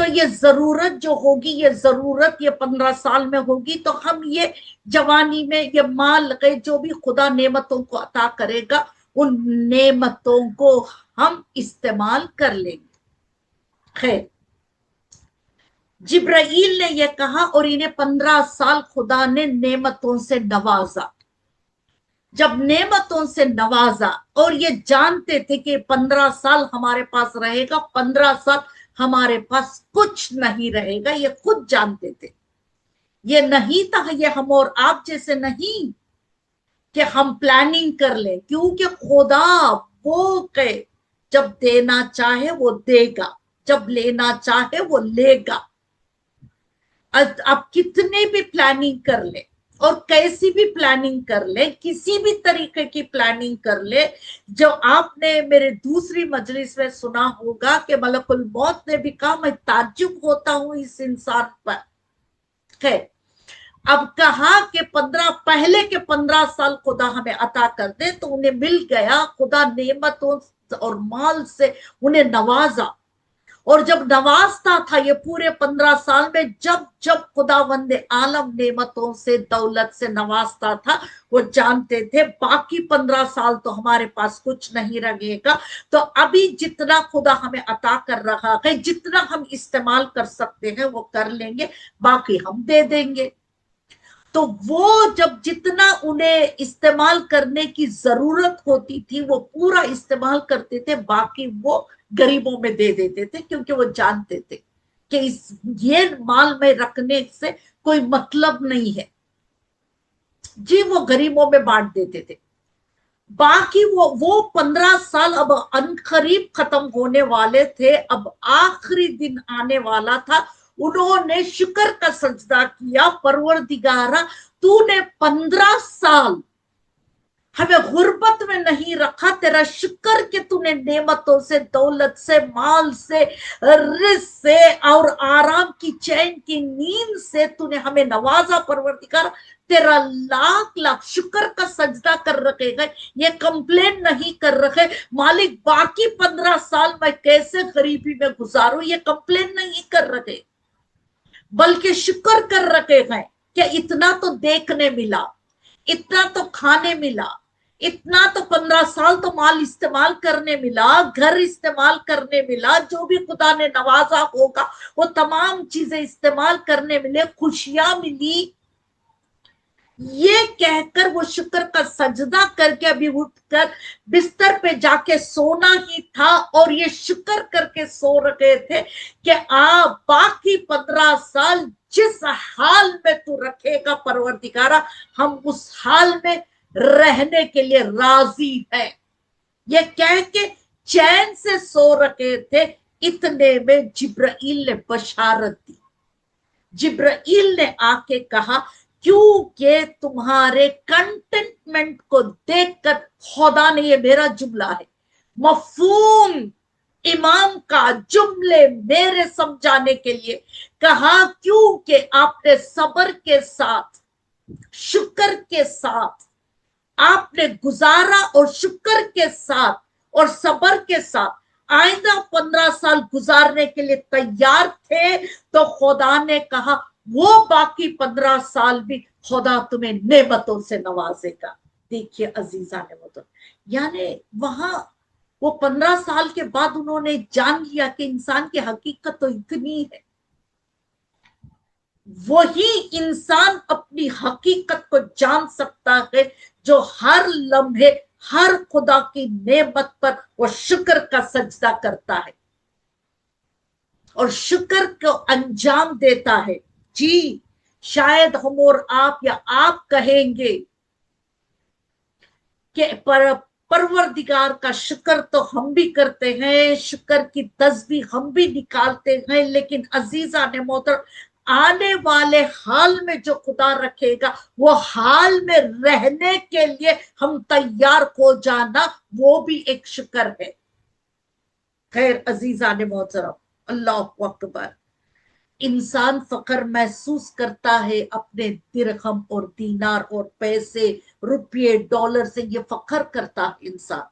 تو یہ ضرورت جو ہوگی، یہ ضرورت یہ 15 سال میں ہوگی، تو ہم یہ جوانی میں یہ مال جو بھی خدا نعمتوں کو عطا کرے گا ان نعمتوں کو ہم استعمال کر لیں گے. خیر، جبرائیل نے یہ کہا اور انہیں 15 سال خدا نے نعمتوں سے نوازا. جب نعمتوں سے نوازا اور یہ جانتے تھے کہ 15 سال ہمارے پاس رہے گا، 15 سال ہمارے پاس کچھ نہیں رہے گا، یہ خود جانتے تھے. یہ نہیں تھا، یہ ہم اور آپ جیسے نہیں کہ ہم پلاننگ کر لیں، کیونکہ خدا وہ کہ جب دینا چاہے وہ دے گا، جب لینا چاہے وہ لے گا. آپ کتنے بھی پلاننگ کر لیں اور کیسی بھی پلاننگ کر لیں، کسی بھی طریقے کی پلاننگ کر لیں، جو آپ نے میرے دوسری مجلس میں سنا ہوگا کہ ملک الموت نے بھی کہا میں تعجب ہوتا ہوں اس انسان پر. خیر، اب کہا کہ پہلے کے 15 سال خدا ہمیں عطا کر دے، تو انہیں مل گیا. خدا نعمتوں اور مال سے انہیں نوازا، اور جب نوازتا تھا یہ پورے 15 سال میں، جب خداوند عالم نعمتوں سے دولت سے نوازتا تھا، وہ جانتے تھے باقی 15 سال تو ہمارے پاس کچھ نہیں رہے گا. تو ابھی جتنا خدا ہمیں عطا کر رہا ہے، جتنا ہم استعمال کر سکتے ہیں وہ کر لیں گے، باقی ہم دے دیں گے. تو وہ جب جتنا انہیں استعمال کرنے کی ضرورت ہوتی تھی وہ پورا استعمال کرتے تھے، باقی وہ غریبوں میں دے دیتے تھے، کیونکہ وہ جانتے تھے کہ یہ مال میں رکھنے سے کوئی مطلب نہیں ہے. جی وہ غریبوں میں بانٹ دیتے تھے. باقی وہ 15 سال اب عنقریب ختم ہونے والے تھے، اب آخری دن آنے والا تھا. انہوں نے شکر کا سجدہ کیا، پروردگارا تو نے 15 سال ہمیں غربت میں نہیں رکھا، تیرا شکر کہ تو نے نعمتوں سے، دولت سے، مال سے، رزق سے اور آرام کی چین کی نیند سے تو نے ہمیں نوازا. پروردگار تیرا لاکھ لاکھ شکر کا سجدہ کر رکھے گئے، یہ کمپلین نہیں کر رکھے مالک باقی 15 سال میں کیسے غریبی میں گزاروں، یہ کمپلین نہیں کر رکھے، بلکہ شکر کر رکھے ہیں کہ اتنا تو دیکھنے ملا، اتنا تو کھانے ملا، اتنا تو 15 سال تو مال استعمال کرنے ملا، گھر استعمال کرنے ملا، جو بھی خدا نے نوازا ہوگا وہ تمام چیزیں استعمال کرنے ملے، خوشیاں ملی. یہ کہہ کر وہ شکر کا سجدہ کر کے ابھی اٹھ کر بستر پہ جا کے سونا ہی تھا، اور یہ شکر کر کے سو رکھے تھے کہ باقی 15 سال جس حال میں تو رکھے گا پروردگارا، ہم اس حال میں رہنے کے لیے راضی ہیں. یہ کہہ کے چین سے سو رکھے تھے. اتنے میں جبرائیل نے بشارت دی. جبرائیل نے آ کے کہا کیونکہ تمہارے کنٹینٹمنٹ کو دیکھ کر خدا نے، یہ میرا جملہ ہے، مفہوم امام کا جملے میرے سمجھانے کے لیے کہا، کیونکہ آپ نے صبر کے ساتھ، شکر کے ساتھ آپ نے گزارا، اور شکر کے ساتھ اور صبر کے ساتھ آئندہ 15 سال گزارنے کے لیے تیار تھے، تو خدا نے کہا وہ باقی 15 سال بھی خدا تمہیں نعمتوں سے نوازے گا. دیکھیے عزیزان محترم، یعنی وہاں وہ 15 سال کے بعد انہوں نے جان لیا کہ انسان کی حقیقت تو اتنی ہے. وہی انسان اپنی حقیقت کو جان سکتا ہے جو ہر لمحے ہر خدا کی نعمت پر وہ شکر کا سجدہ کرتا ہے اور شکر کو انجام دیتا ہے. جی شاید ہم اور آپ یا آپ کہیں گے کہ پروردگار کا شکر تو ہم بھی کرتے ہیں، شکر کی تسبیح ہم بھی نکالتے ہیں، لیکن عزیزان محترم آنے والے حال میں جو خدا رکھے گا وہ حال میں رہنے کے لیے ہم تیار ہو جانا، وہ بھی ایک شکر ہے. خیر عزیزان محترم، اللہ اکبر. انسان فخر محسوس کرتا ہے اپنے درہم اور دینار اور پیسے، روپیے، ڈالر سے، یہ فخر کرتا ہے انسان.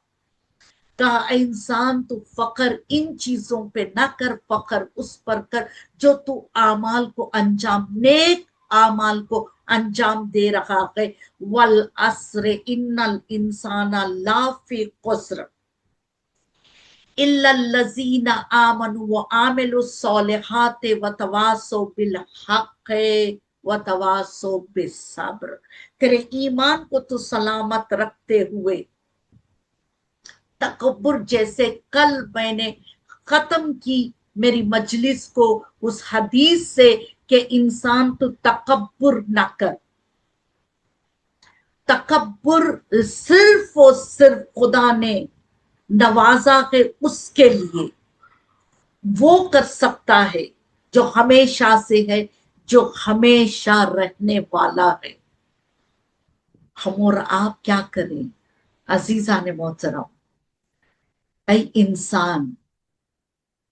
کہا اے انسان تو فخر ان چیزوں پہ نہ کر، فخر اس پر کر جو تو اعمال کو انجام، نیک اعمال کو انجام دے رہا ہے۔ والعصر ان الانسان لافی خسر الا الذین آمنوا وعملوا الصالحات وتواصوا بالحق وتواصوا بالصبر۔ تیرے ایمان کو تو سلامت رکھتے ہوئے تکبر جیسے، کل میں نے ختم کی میری مجلس کو اس حدیث سے کہ انسان تو تکبر نہ کر۔ تکبر صرف اور صرف خدا نے نوازا ہے اس کے لیے، وہ کر سکتا ہے جو ہمیشہ سے ہے، جو ہمیشہ رہنے والا ہے۔ ہم اور آپ کیا کریں عزیزان محترم؟ اے انسان،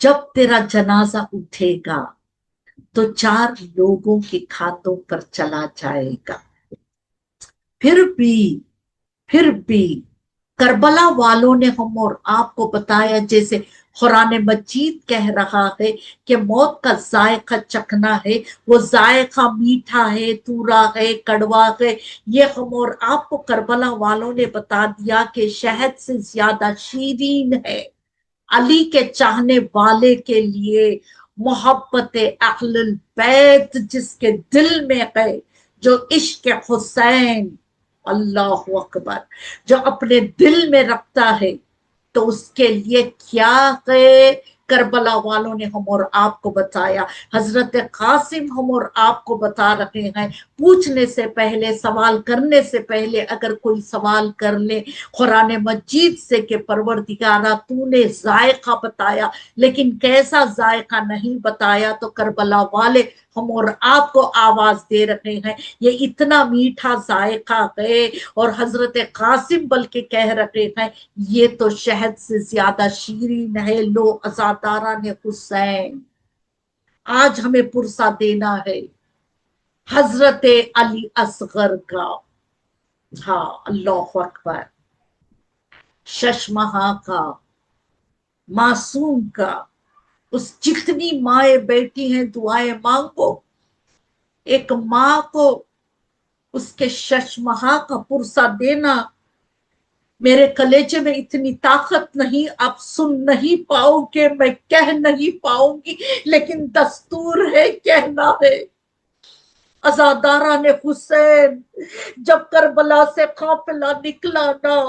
جب تیرا جنازہ اٹھے گا تو 4 لوگوں کے کھاتوں پر چلا جائے گا۔ پھر بھی کربلا والوں نے ہم اور آپ کو بتایا، جیسے قرآن مجید کہہ رہا ہے کہ موت کا ذائقہ چکھنا ہے، وہ ذائقہ میٹھا ہے، تورا ہے، کڑوا ہے۔ یہ ہم اور آپ کو کربلا والوں نے بتا دیا کہ شہد سے زیادہ شیرین ہے۔ علی کے چاہنے والے کے لیے محبت اہل البیت جس کے دل میں ہے، جو عشق حسین، اللہ اکبر، جو اپنے دل میں رکھتا ہے، تو اس کے لیے کیا ہے؟ کربلا والوں نے ہم اور آپ کو بتایا۔ حضرت قاسم ہم اور آپ کو بتا رہے ہیں، پوچھنے سے پہلے، سوال کرنے سے پہلے اگر کوئی سوال کر لے قرآن مجید سے کہ پروردگارا تو نے ذائقہ بتایا لیکن کیسا ذائقہ نہیں بتایا، تو کربلا والے ہم اور آپ کو آواز دے رہے ہیں یہ اتنا میٹھا ذائقہ ہے، اور حضرت قاسم بلکہ کہہ رہے ہیں یہ تو شہد سے زیادہ شیرین ہے۔ لو عزاداران حسین، آج ہمیں پرسہ دینا ہے حضرت علی اصغر کا، ہاں اللہ اکبر، ششمہا کا، معصوم کا۔ اس جتنی مائیں بیٹی ہیں دعائیں مانگو، ایک ماں کو اس کے ششمہا کا پرسہ دینا میرے کلیجے میں اتنی طاقت نہیں، آپ سن نہیں پاؤ گے، میں کہہ نہیں پاؤں گی، لیکن دستور ہے، کہنا ہے۔ عزاداران حسین، جب کربلا سے قافلہ نکلا نا،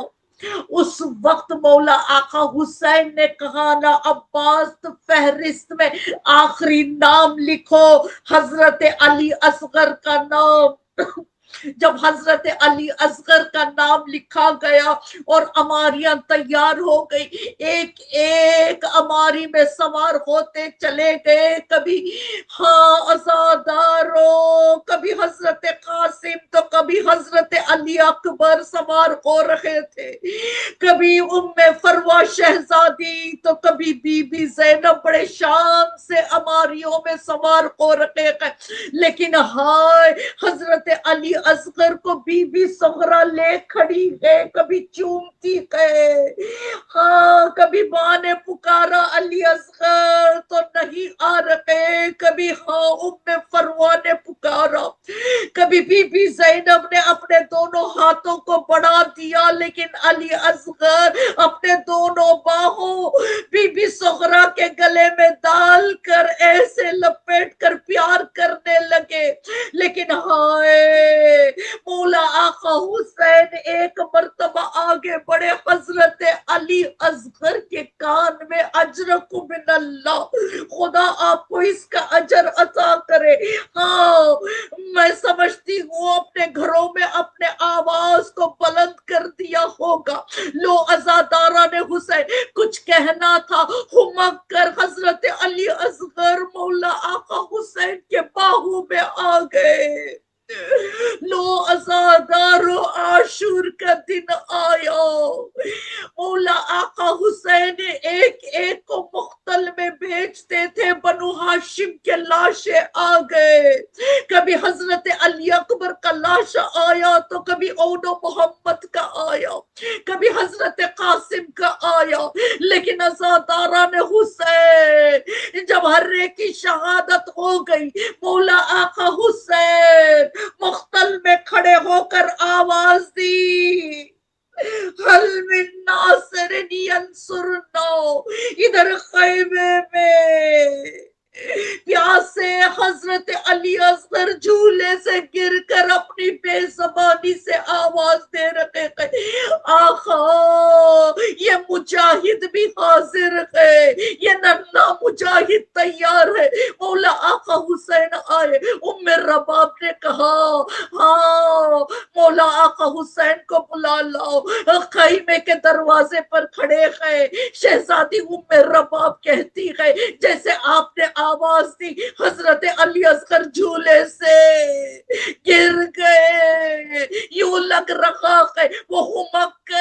اس وقت مولا آقا حسین نے کہا نا عباس تو فہرست میں آخری نام لکھو، حضرت علی اصغر کا نام۔ جب حضرت علی اصغر کا نام لکھا گیا اور اماریاں تیار ہو گئی، ایک ایک اماری میں سوار ہوتے چلے گئے، کبھی ہاں عزاداروں، کبھی حضرت قاسم تو کبھی حضرت علی اکبر سوار ہو رہے تھے، کبھی ام فروہ شہزادی تو کبھی بی بی زینب بڑے شان سے اماریوں میں سوار ہو رہے ہیں، لیکن ہائے حضرت علی اصغر کو بی بی سغرا لے کھڑی ہے، کبھی چومتی ہے، ہاں کبھی ماں نے پکارا علی اصغر تو نہیں آ رہے، کبھی ہاں ام فروہ نے پکارا، کبھی بی بی زینب نے اپنے دونوں ہاتھوں کو بڑھا دیا، لیکن علی اصغر اپنے دونوں باہوں بی بی سغرا کے گلے میں ڈال کر ایسے لپیٹ کر پیار کرنے لگے، لیکن ہائے مولا آقا حسین ایک مرتبہ آگے بڑھے، حضرت علی اصغر کے کان میں اجرکم من اللہ، خدا آپ کو اس کا اجر عطا کرے۔ ہاں میں سمجھتی ہوں اپنے گھروں میں اپنے آواز کو بلند کر دیا ہوگا۔ لو عزاداران حسین، کچھ کہنا تھا، ہمک کر حضرت علی اصغر مولا آقا حسین کے باہوں میں آ گئے۔ لو عزادارو، عاشور کا دن آیا، مولا آقا حسین ایک ایک کو مختل میں بیچتے تھے، بنو ہاشم کے لاشیں آ گئے، کبھی حضرت علی اکبر کا لاشا آیا تو کبھی اونو محمد کا آیا، کبھی حضرت قاسم کا آیا، لیکن عزاداران حسین جب ہر ایک کی شہادت ہو گئی، مولا آقا حسین مختل میں کھڑے ہو کر آواز دی، حل من ناصر ینصرنا، ادھر خیمے میں پیاسے حضرت علی اصغر جھولے سے گر کر اپنی بے زبانی سے آواز دے رہے ہیں، آقا یہ مجاہد بھی حاضر ہے، یہ ننھا مجاہد تیار ہے۔ مولا آقا حسین آئے، ام رباب نے کہا ہاں مولا آقا حسین کو بلا لاؤ، خیمے کے دروازے پر کھڑے ہیں۔ شہزادی ام رباب کہتی ہے جیسے آپ نے آواز دی، حضرت علی اصغر جھولے سے گر گئے، یوں لگ رہا ہے وہ ہمک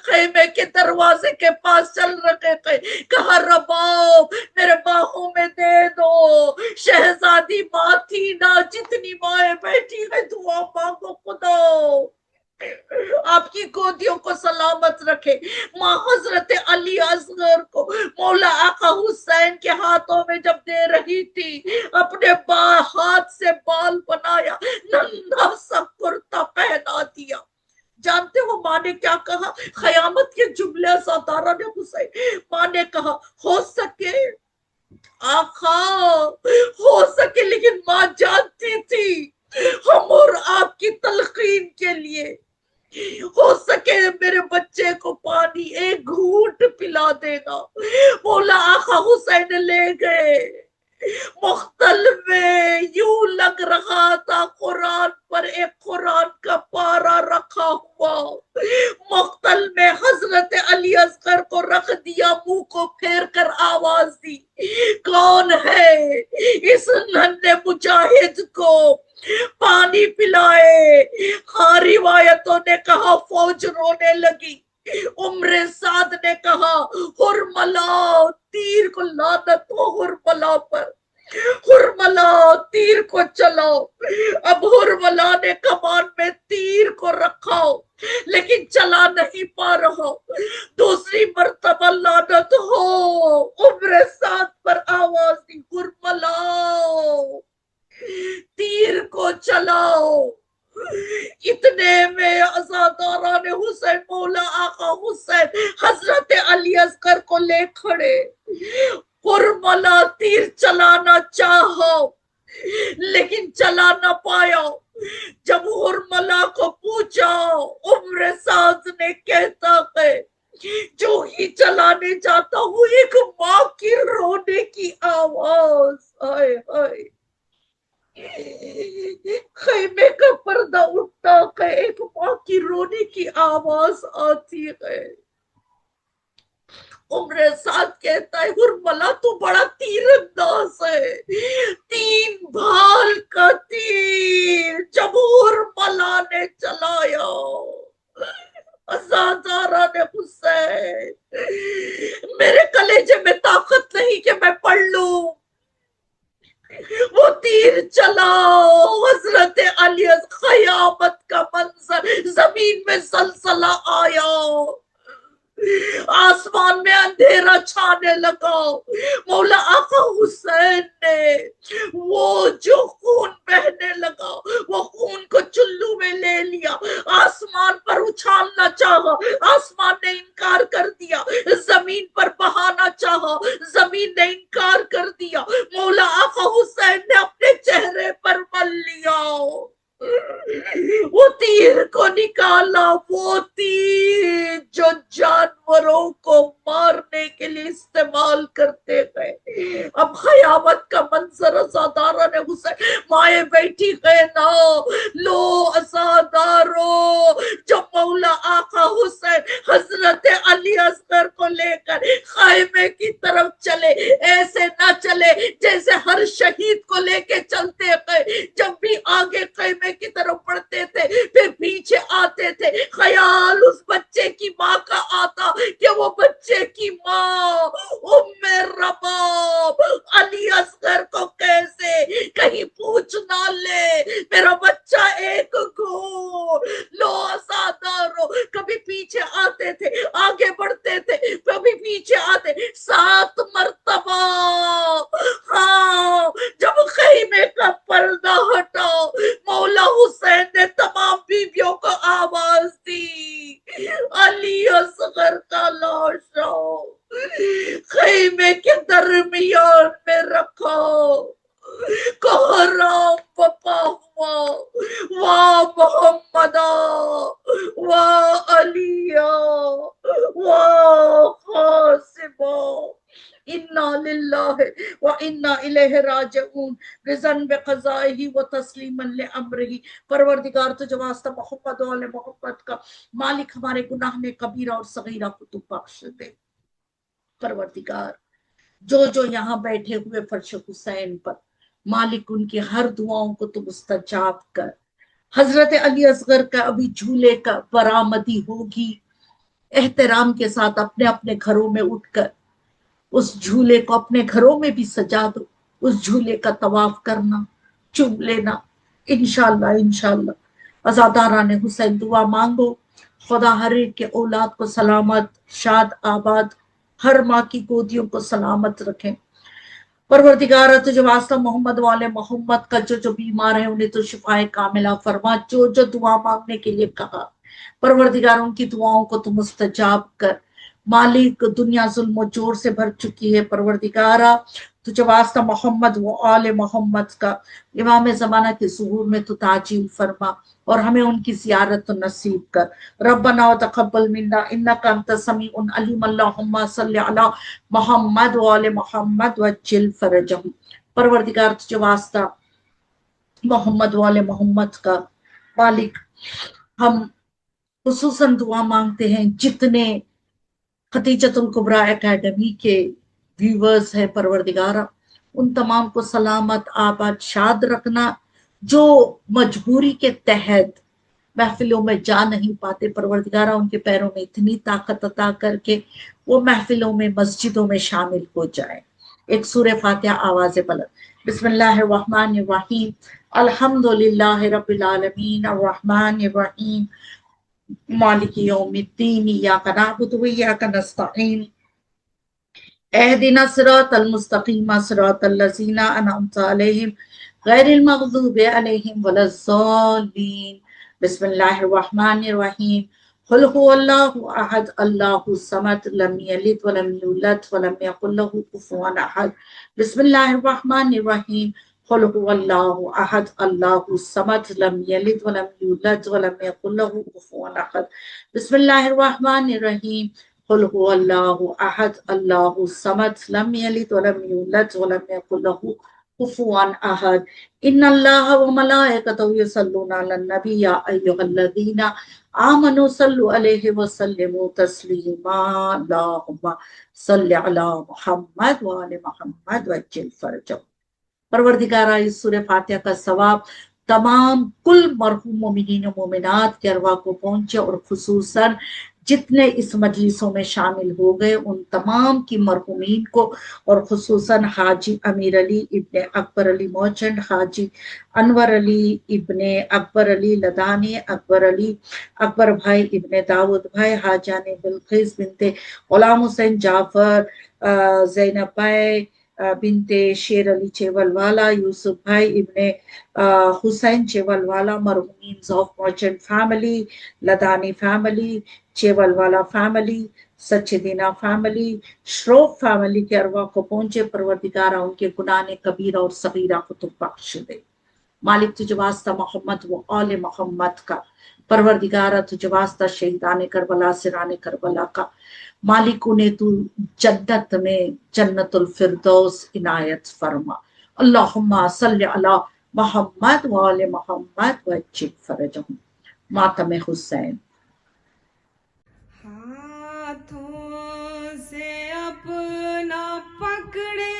خیمے کے دروازے کے پاس چل رہے تھے، کہا رباب میرے باہوں میں دے دو، شہزادی ماں تھی نا، جتنی مائیں بیٹھی ہے دعا مانگو خدا آپ کی گودیوں کو سلامت رکھے۔ ماں حضرت علی اصغر کو مولا آقا حسین کے ہاتھوں میں جب دے رہی تھی، اپنے ہاتھ سے بال بنایا، ننھا سا کرتا پہنا دیا۔ جانتے ہو ماں نے کیا کہا؟ قیامت کے جملے عزادارہ نے حسین، ماں نے کہا ہو سکے آقا ہو سکے، لیکن ماں جانتی تھی ہم اور آپ کی تلقین کے لیے ہو سکے میرے بچے کو پانی ایک گھونٹ پلا دینا۔ مولا آقا حسین لے گئے، مختل میں یوں لگ رہا تھا قرآن پر ایک قرآن کا پارا رکھا ہوا، مختل میں حضرت علی اصغر کو رکھ دیا، منہ کو پھیر کر آواز دی، کون ہے اس ننھے مجاہد کو پانی پلائے؟ ہاں روایتوں نے کہا فوج رونے لگی، عمر سعد نے کہا ہرملا تیر کو لعنت ہو ہرملا پر، ہرملا تیر کو چلاؤ۔ اب ہرملا نے کمان میں تیر کو رکھا لیکن چلا نہیں پا رہا، دوسری مرتبہ لعنت ہو عمر سعد پر، آواز دی ہرملا تیر کو چلاؤ۔ اتنے میں عزاداران حسین مولا آقا حسین حضرت علی اصغر کو لے کھڑے، ہرملا تیر چلانا چاہا لیکن چلا نہ پایا۔ جب ہرملا کو پوچھا، عمر ساز نے کہتا ہے جو ہی چلانے جاتا ہوں ایک ماں کی رونے کی آواز، آئے آئے خیمے کا پردہ اٹھتا ہے، ایک ماں کی رونے کی آواز آتی ہے۔ عمر سعد کہتا ہے ہرملا تو بڑا تیر انداز ہے، 3 بھال کا تیر جب ہرملا نے چلایا، عزادارہ نے حسین میرے کلیجے میں طاقت نہیں کہ میں پڑھ لوں، وہ تیر چلا، حضرت علی قیامت کا منظر، زمین میں زلزلہ آیا، آسمان میں اندھیرا چھانے لگا، مولا آقا حسین نے وہ جو خون بہنے لگا وہ خون کو چلو میں لے لیا، آسمان پر اچھالنا چاہا، آسمان نے انکار کر دیا، زمین پر بہانا چاہا، زمین نے انکار کر دیا، مولا آقا حسین نے اپنے چہرے پر مل لیا، وہ تیر کو نکالا، وہ تیر جو جانوروں کو مارنے کے لیے استعمال کرتے ہیں۔ اب قیامت کا منظر، عزادارہ نے حسین، مائیں بیٹھی ہے نا، لو عزادارو، جب مولا آقا حسین حضرت علی اصغر کو لے کر خیمے کی طرف چلے، ایسے نہ چلے جیسے ہر شہید کو لے کے چلتے ہیں، جب بھی آگے خیمے کی طرف بڑھتے تھے پھر پیچھے آتے تھے، خیال اس بچے کی ماں کا آتا کہ وہ بچے کی ماں ام رباب علی اصغر کو کیسے کہیں پوچھ نہ لے لو آزادارو، کبھی پیچھے آتے تھے آگے بڑھتے تھے، کبھی پیچھے آتے، 7 مرتبہ ہاں جب خیمے کا پردہ ہٹا مولا حسین نے تمام بیویوں کو آواز دی، علی اصغر کا لاشا خیمے کے درمیان میں رکھا، کوہرام پپا ہوا، واہ محمدہ، واہ علیہ، واہ قاسمہ، انا للہ وانا الیہ راجعون، رضا بقضائہ و تسلیما لامرہ۔ پروردگار تجھے واسطہ محمد و آل محمد کا، مالک ہمارے گناہ نے کبیرہ اور صغیرہ کو تو بخش دے۔ پروردگار جو جو یہاں بیٹھے ہوئے فرش حسین پر، مالک ان کی ہر دعاؤں کو تو مستجاب کر۔ حضرت علی اصغر کا ابھی جھولے کا برآمدی ہوگی، احترام کے ساتھ اپنے اپنے گھروں میں اٹھ کر اس جھولے کو اپنے گھروں میں بھی سجا دو، اس جھولے کا طواف کرنا، چوم لینا، انشاءاللہ انشاءاللہ۔ عزاداران حسین دعا مانگو، خدا ہر ایک کے اولاد کو سلامت شاد آباد، ہر ماں کی گودیوں کو سلامت رکھیں۔ پروردگارہ تجھے واسطہ محمد والے محمد کا، جو جو بیمار ہیں انہیں تو شفائے کاملہ فرما، جو جو دعا مانگنے کے لیے کہا پروردگار ان کی دعاؤں کو تو مستجاب کر۔ مالک دنیا ظلم و جور سے بھر چکی ہے، پروردگارہ تجھے واسطہ محمد و آل محمد کا امام زمانہ کے ظہور میں تو تعجیل فرما اور ہمیں ان کی زیارت نصیب کر۔ ربنا وتقبل منا انک انت السمیع العلیم، اللہم صلی علی محمد و آل محمد وعجل فرجہم۔ پروردگار تجھے واسطہ محمد و آل محمد کا، مالک ہم خصوصاً دعا مانگتے ہیں جتنے ختیجۃ الکبریٰ اکیڈمی کے ویورز ہیں، پروردگارہ ان تمام کو سلامت آباد شاد رکھنا، جو مجبوری کے تحت محفلوں میں جا نہیں پاتے، پروردگارہ ان کے پیروں میں اتنی طاقت عطا کر کے وہ محفلوں میں مسجدوں میں شامل ہو جائیں۔ ایک سورہ فاتحہ آواز بلند۔ بسم اللہ الرحمن الرحیم، الحمد للہ رب العالمین، الرحمن الرحیم، مالک یوم الدین، ایاک نعبد و ایاک نستعین، اہدنا الصراط المستقیم صراط الذین انعمت علیہم غیر المغضوب علیہم ولا الضالین۔ بسم اللہ الرحمن الرحیم، قل هو اللہ احد اللہ الصمد لم یلد ولم یولد ولم یکن لہ کفوا احد۔ بسم اللہ الرحمن الرحیم، قل هو اللہ احد اللہ الصمد لم یلد ولم یولد ولم یکن لہ کفوا احد۔ بسم اللہ الرحمن الرحیم، قل هو اللہ احد اللہ الصمد لم یلد ولم یولد ولم یکن لہ کفوا احد۔ ان اللہ وملائکتہ یصلون علی النبی یا ایھا الذین آمنوا صلوا علیہ وسلموا تسلیما، اللہم صل علی محمد وآل محمد وعجل فرجہم۔ پروردگارہ اس سورہ فاتحہ کا ثواب تمام کل مرحوم مومنین و مومنات کے ارواح کو پہنچے، اور خصوصاً جتنے اس مجلسوں میں شامل ہو گئے ان تمام کی مرحومین کو، اور خصوصاً حاجی امیر علی ابن اکبر علی موچنڈ، حاجی انور علی ابن اکبر علی لدانی، اکبر علی اکبر بھائی ابن داود بھائی، حاجان بلقیس بنت غلام حسین جعفر، زینب بھائی بنت شیر علی چیول والا، یوسف بھائی ابن حسین چیول والا، مرحومین ذوف مرچنٹ فیملی، لدانی فیملی، چیول والا فیملی، سچے دینا فیملی، شروف فیملی کے ارواح کو پہنچے۔ پروردگارہ ان کے گناہ کبیرہ اور صغیرہ کو تو بخش دے۔ مالک تجھے واسطہ محمد و آل محمد کا، پروردگارہ تجھے واسطہ شہیدان کربلا سران کربلا کا، مالک انہیں تو جنت میں جنت الفردوس عنایت فرما۔ اللہم صلی علی محمد و آل محمد وعجل فرجہم۔ ماتم حسین۔ ہاتھوں سے اپنا پکڑے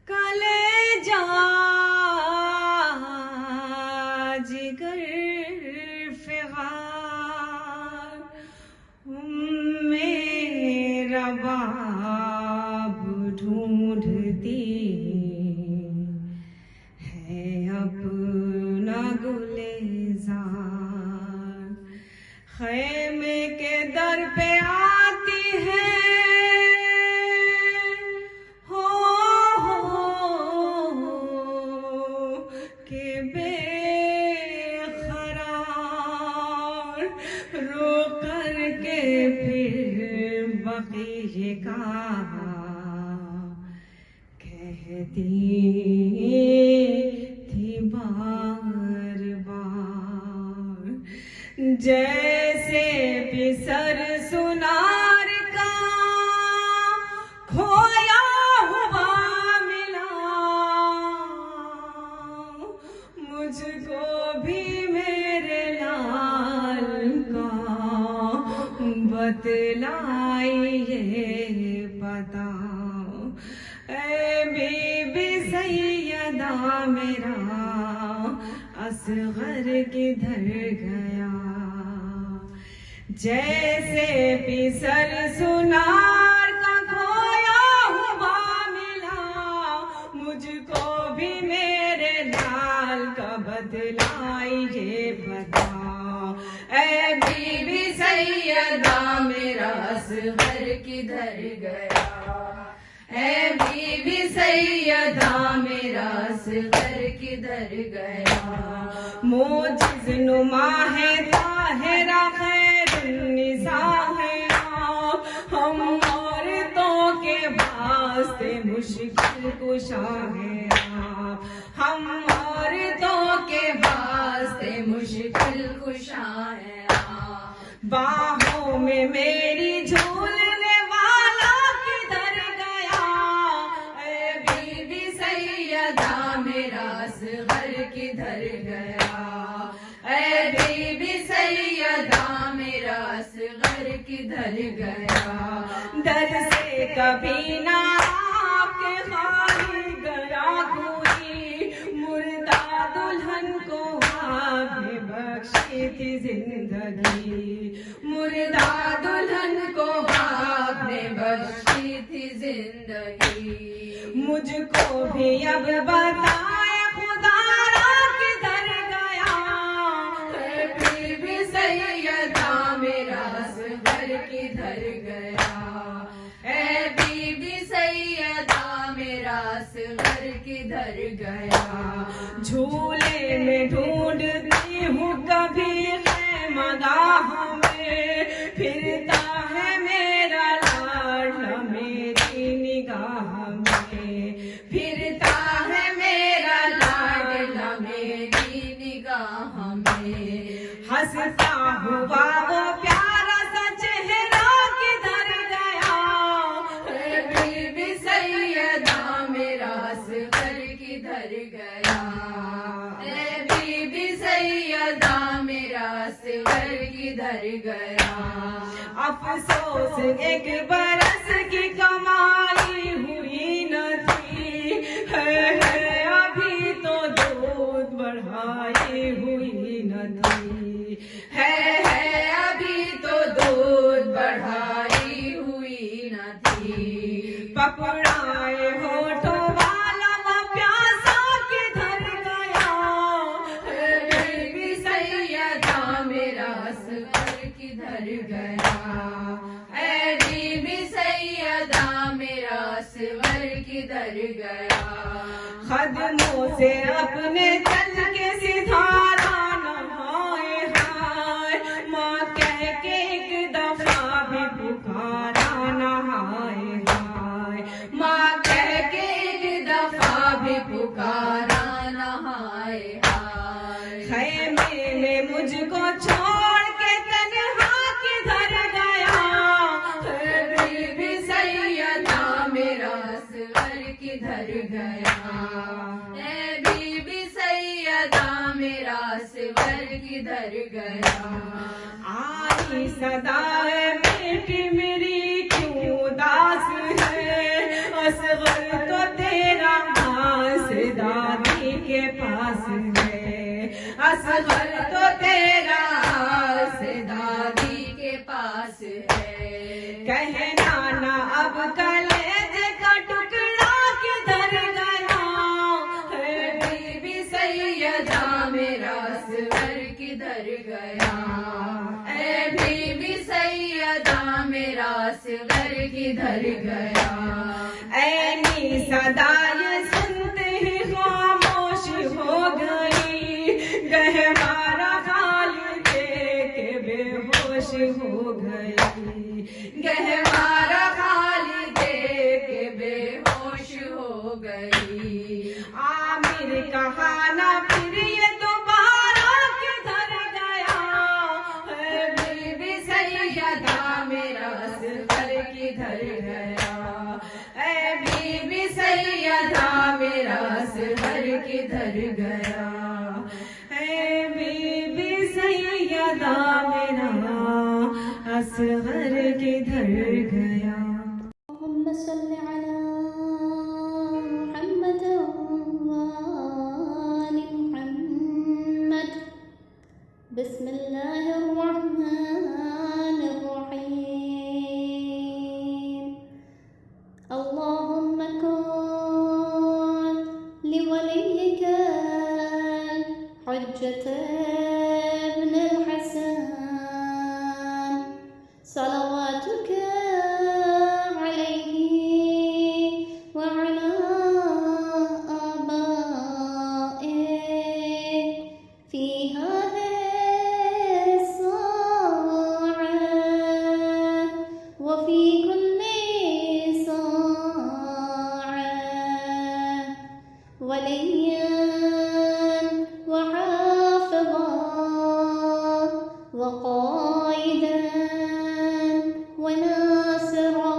کلیجہ جگر فغار، میرا باب ڈھونڈتی ہے اپنا گلے زار خیمے کے در پہ آتی ہے کہ بے قرار رو کر کے پھر بقیہ کا کہتی تھی بار بار جیسے پسر سنار کا کھویا ہوا ملا مجھ کو بھی میرے لال کا بتلائیے پتا اے بی بی سیدہ میرا اصغر کدھر گیا جیسے پسر سنار کا کھویا ہوا ملا مجھ کو بھی میرے لال کا بتلائیے پتا اے بی بی سیدہ میرا اصغر کدھر گیا اے بی بی سیدہ میرا اصغر کدھر گیا موجز نما ہے طاہرہ خیر النساء ہے ہم عورتوں کے واسطے مشکل کشا ہے ہم عورتوں کے واسطے مشکل کشا ہے باہوں میں میری جھولنے والا کدھر گیا اے بی بی سیدہ میرا اصغر کدھر گیا اے بی بی سیدہ میرا اصغر کدھر گیا در سے کبھی نہ آپ کے خالی گیا کوئی مردہ دلہن کو آپ نے بخشی تھی زندگی مردہ دلہن کو آپ نے بخشی تھی زندگی مجھ کو بھی اب بتائے خدا را کدھر گیا اے بی بی سیدہ میرا اصغر کدھر گیا اے بی بی سیدہ میرا اصغر کدھر گیا جھولے میں ڈھونڈتی ہوں کبھی خیمہ گاہوں میں پھرتا ہے میرا لاڈلا میری نگاہ میں پھرتا ہے میرا لاڈلا میری نگاہ میں ہنستا ہوا وہ پیارا سا چہرہ کدھر گیا اے بی بی سیدہ میرا اصغر کدھر گیا اے بی بی سیدہ میرا اصغر کدھر گیا افسوس ایک برس کی کمائی ہوئی نہ تھی ہے ابھی تو دودھ بڑھائی ہوئی نہ تھی ہے ابھی تو دودھ بڑھائی ہوئی نہ تھی پکڑائے ہوٹوں والا وہ پیاسا کدھر گیا اے بی بی سیدہ میرا اصغر کدھر گیا اے بی بی سیدہ میرا اصغر کدھر گیا خدموں سے اپنے چل کے سدھارا نہائے ہائے ماں کہہ کے ایک دفعہ بھی پکارا نہائے ہائے ماں کہہ کے ایک دفعہ بھی پکارا نہائے ہائے خیمے میں مجھ کو چھوڑ کے تنہا کدھر گیا اے بی بی سیدہ میرا اصغر کدھر گیا اے بی بی سیدہ میرا اصغر کدھر گیا آئی صدائے بیٹی میری کیوں اداس ہے اصغر تو تیرا پاس دادی کے پاس ہے اصغر تو تیرا پاس دادی کے پاس ہے کہنا نہ اب کلیج کا ٹکڑا کدھر گیا اے بی بی سیدہ میرا اصغر کدھر گیا اے بی بی سیدہ میرا اصغر کدھر گیا اینی صدائیں سنتے ہی خاموش ہو گئی گہوارہ خالی دیکھ کے بے ہوش ہو گئی گہوارہ خالی دیکھ کے بے ہوش ہو گئی عامر کہا نہ پھر یہ دوبارہ کدھر گیا اے بی بی سیدہ میرا اصغر کدھر گیا اے بی بی سیدہ میرا اصغر کدھر گیا اے بی بی سیدہ میرا اصغر کدھر گیا اللهم صل على محمد وآل محمد بسم الله الرحمن الرحيم اللهم كن لوليك الحجة ابن الحسن صلواتك عليه وعلى آبائه في هذه الساعة وفي كل ساعة وليا وحافظا وقائدا وناصرا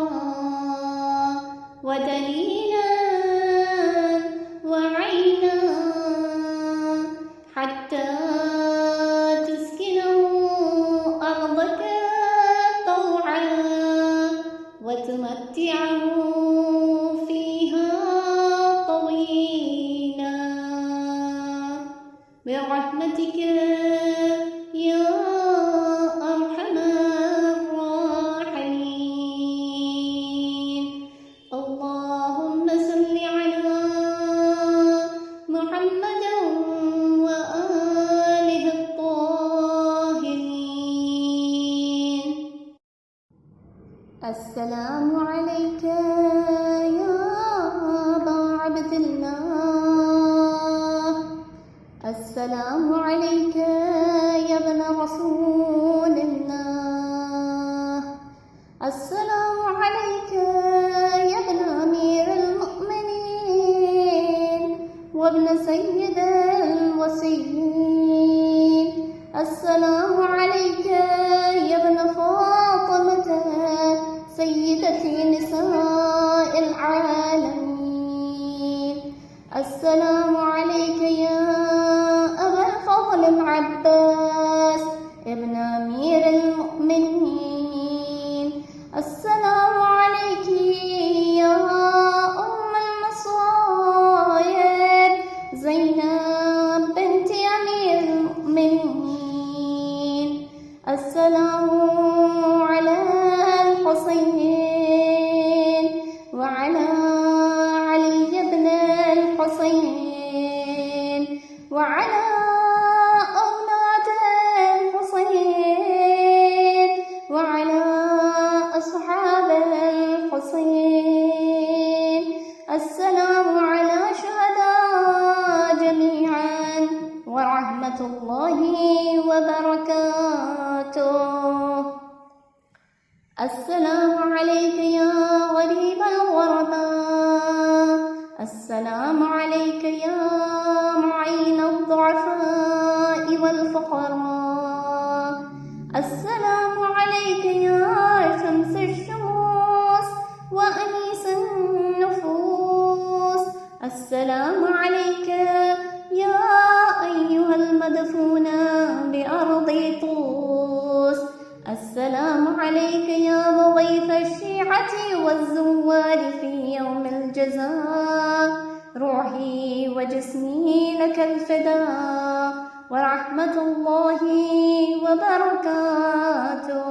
ودليلا وعينا حتى تسكنوا أرضك طوعا وتمتعه فيها طويلا برحمتك يا أرحم الراحمين اللهم صل على محمد وآله الطاهرين السلام عليك يا أبا عبد الله السلام عليك يا ابن رسول الله السلام عليك يا ابن أمير المؤمنين وابن سيد الوصيين السلام عليك يا ابن فاطمة سيدة نساء العالمين السلام عليك يا أبا الفضل العباس ابن أمير المؤمنين السلام عليك يا أم المصائب زينب بنت أمير المؤمنين السلام على الحسين وعلى علي بن الحسين وعلى أولاد الحسين وعلى أصحاب الحسين السلام على شهداء جميعا ورحمة الله وبركاته السلام عليك يا غريب الغرباء السلام عليك يا معين الضعفاء والفقراء السلام عليك يا شمس الشموس وأنيس النفوس السلام عليك يا أيها المدفون بأرض طوس السلام عليك يا مضيف الشيعة والزوار في يوم الجزاء روحي وجسمي لك الفداء ورحمة الله وبركاته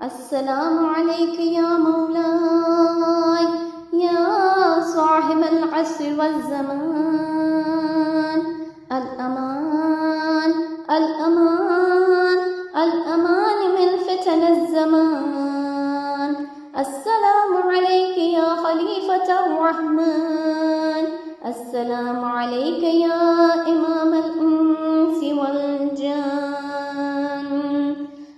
السلام عليك يا مولاي يا صاحب العصر والزمان الأمان الأمان الأمان من فتن الزمان. السلام عليك يا خليفة الرحمن. السلام عليك يا إمام الإنس والجان.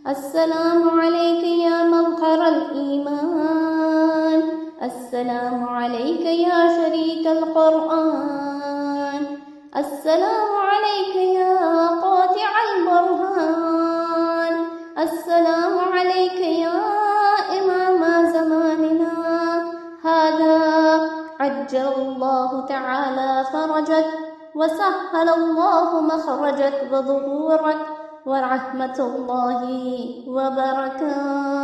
السلام عليك يا مظهر الإيمان. السلام عليك يا شريك القرآن. السلام عليك يا قاطع البرهان. السلام عليك يا إمام زماننا هذا. عجل الله تعالى فرجك وسهل الله مخرجك وظهورك ورحمة الله وبركاته.